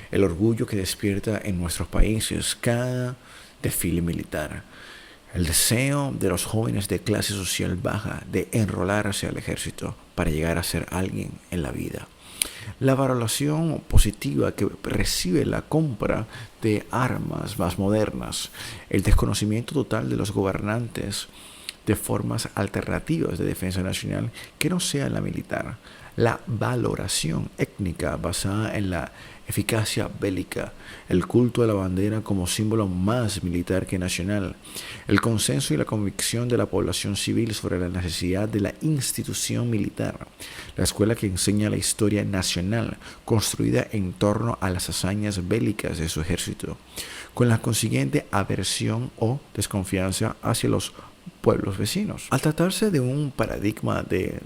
El orgullo que despierta en nuestros países cada desfile militar. El deseo de los jóvenes de clase social baja de enrolarse al ejército para llegar a ser alguien en la vida. La valoración positiva que recibe la compra de armas más modernas, el desconocimiento total de los gobernantes de formas alternativas de defensa nacional que no sea la militar, la valoración étnica basada en la eficacia bélica, el culto a la bandera como símbolo más militar que nacional, el consenso y la convicción de la población civil sobre la necesidad de la institución militar, la escuela que enseña la historia nacional construida en torno a las hazañas bélicas de su ejército, con la consiguiente aversión o desconfianza hacia los pueblos vecinos. Al tratarse de un paradigma de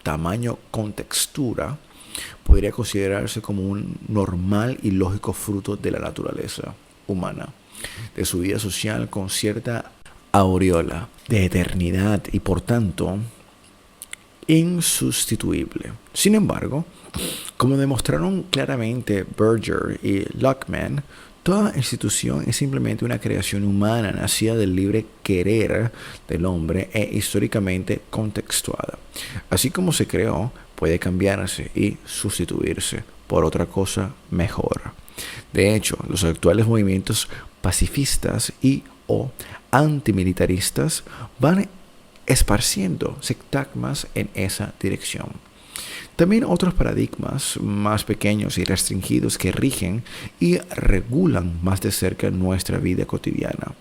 tamaño contextura, podría considerarse como un normal y lógico fruto de la naturaleza humana, de su vida social con cierta aureola de eternidad y por tanto insustituible. Sin embargo, como demostraron claramente Berger y Lockman, toda institución es simplemente una creación humana nacida del libre querer del hombre e históricamente contextuada. Así como se creó, puede cambiarse y sustituirse por otra cosa mejor. De hecho, los actuales movimientos pacifistas y o antimilitaristas van esparciendo sintagmas en esa dirección. También otros paradigmas más pequeños y restringidos que rigen y regulan más de cerca nuestra vida cotidiana.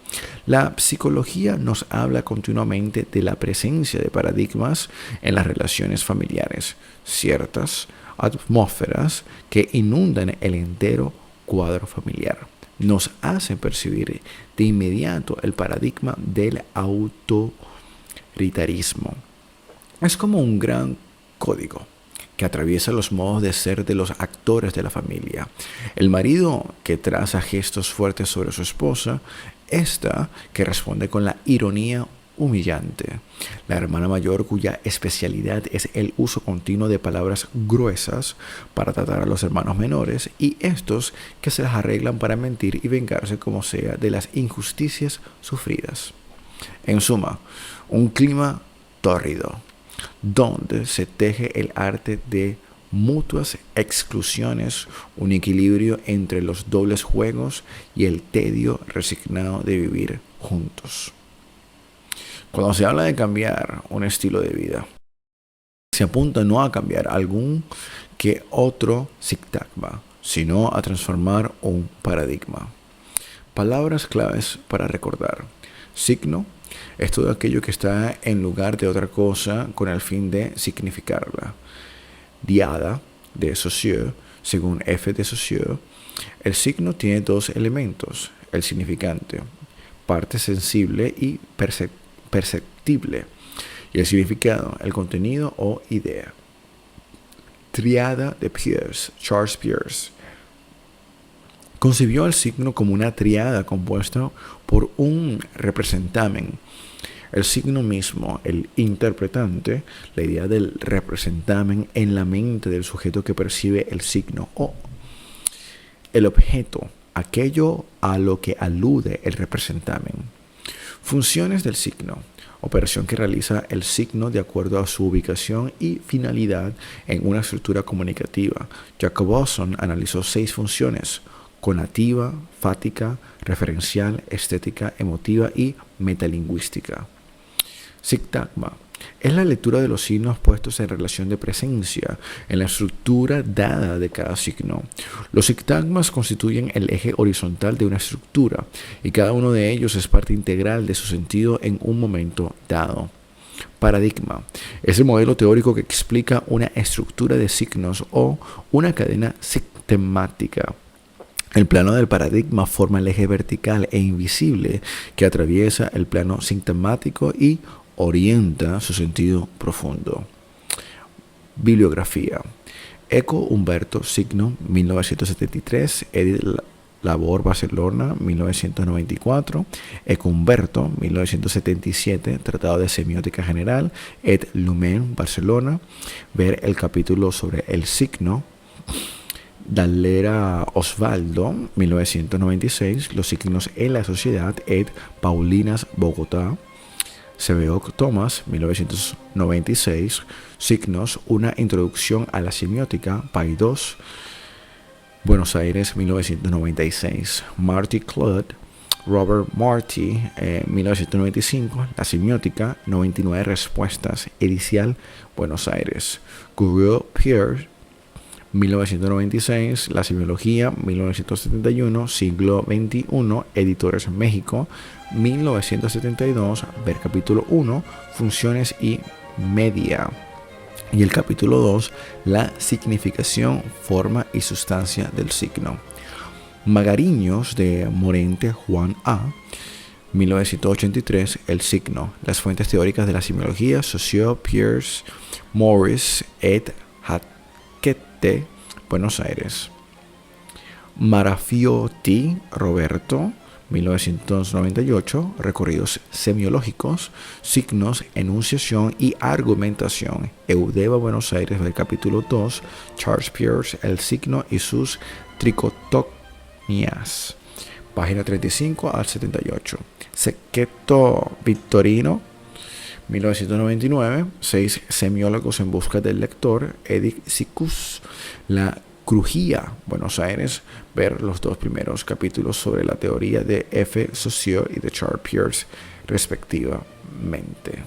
La psicología nos habla continuamente de la presencia de paradigmas en las relaciones familiares, ciertas atmósferas que inundan el entero cuadro familiar. Nos hacen percibir de inmediato el paradigma del autoritarismo. Es como un gran código que atraviesa los modos de ser de los actores de la familia. El marido que traza gestos fuertes sobre su esposa, esta que responde con la ironía humillante. La hermana mayor cuya especialidad es el uso continuo de palabras gruesas para tratar a los hermanos menores y estos que se las arreglan para mentir y vengarse como sea de las injusticias sufridas. En suma, un clima tórrido, donde se teje el arte de mutuas exclusiones, un equilibrio entre los dobles juegos y el tedio resignado de vivir juntos. Cuando se habla de cambiar un estilo de vida, se apunta no a cambiar algún que otro sintagma, sino a transformar un paradigma. Palabras claves para recordar. Signo es todo aquello que está en lugar de otra cosa con el fin de significarla. Diada de Saussure, según F. de Saussure, el signo tiene dos elementos, el significante, parte sensible y perceptible, y el significado, el contenido o idea. triada de Peirce, Charles Peirce, concibió el signo como una triada compuesta por un representamen, el signo mismo, el interpretante, la idea del representamen en la mente del sujeto que percibe el signo, o el objeto, aquello a lo que alude el representamen. Funciones del signo: operación que realiza el signo de acuerdo a su ubicación y finalidad en una estructura comunicativa. Jacobson analizó 6 funciones: conativa, fática, referencial, estética, emotiva y metalingüística. Sintagma: es la lectura de los signos puestos en relación de presencia en la estructura dada de cada signo. Los sintagmas constituyen el eje horizontal de una estructura y cada uno de ellos es parte integral de su sentido en un momento dado. Paradigma: es el modelo teórico que explica una estructura de signos o una cadena sistemática. El plano del paradigma forma el eje vertical e invisible que atraviesa el plano sintomático y orienta su sentido profundo. Bibliografía: Eco Humberto, signo, 1973, Edith Labor, Barcelona, 1994, Eco Humberto, 1977, Tratado de Semiótica General, Ed Lumen, Barcelona, ver el capítulo sobre el signo. Dallera Osvaldo, 1996, Los signos en la sociedad, Ed Paulinas, Bogotá. Sebeok Thomas, 1996, Signos, una introducción a la semiótica, Paidós, Buenos Aires, 1996. Marty Cludd, Robert Marty, 1995, La semiótica, 99 respuestas, Edicial, Buenos Aires. Guriel Peirce, 1996, La semiología, 1971, Siglo XXI, Editores México, 1972, ver capítulo 1, Funciones y Media. Y el capítulo 2, La significación, forma y sustancia del signo. Magariños de Morente, Juan A., 1983, El signo, las fuentes teóricas de la semiología, Saussure, Peirce, Morris, ed. Hackett, Buenos Aires. Marafiotti, Roberto, 1998, Recorridos semiológicos, signos, enunciación y argumentación. Eudeva, Buenos Aires, del capítulo 2, Charles Peirce, el signo y sus tricotomías. Página 35 al 78. Seccheto Vittorino, 1999, 6 semiólogos en busca del lector, Edith Sicus, La Crujía, Buenos Aires, ver los 2 primeros capítulos sobre la teoría de F. Saussure y de Charles Peirce, respectivamente.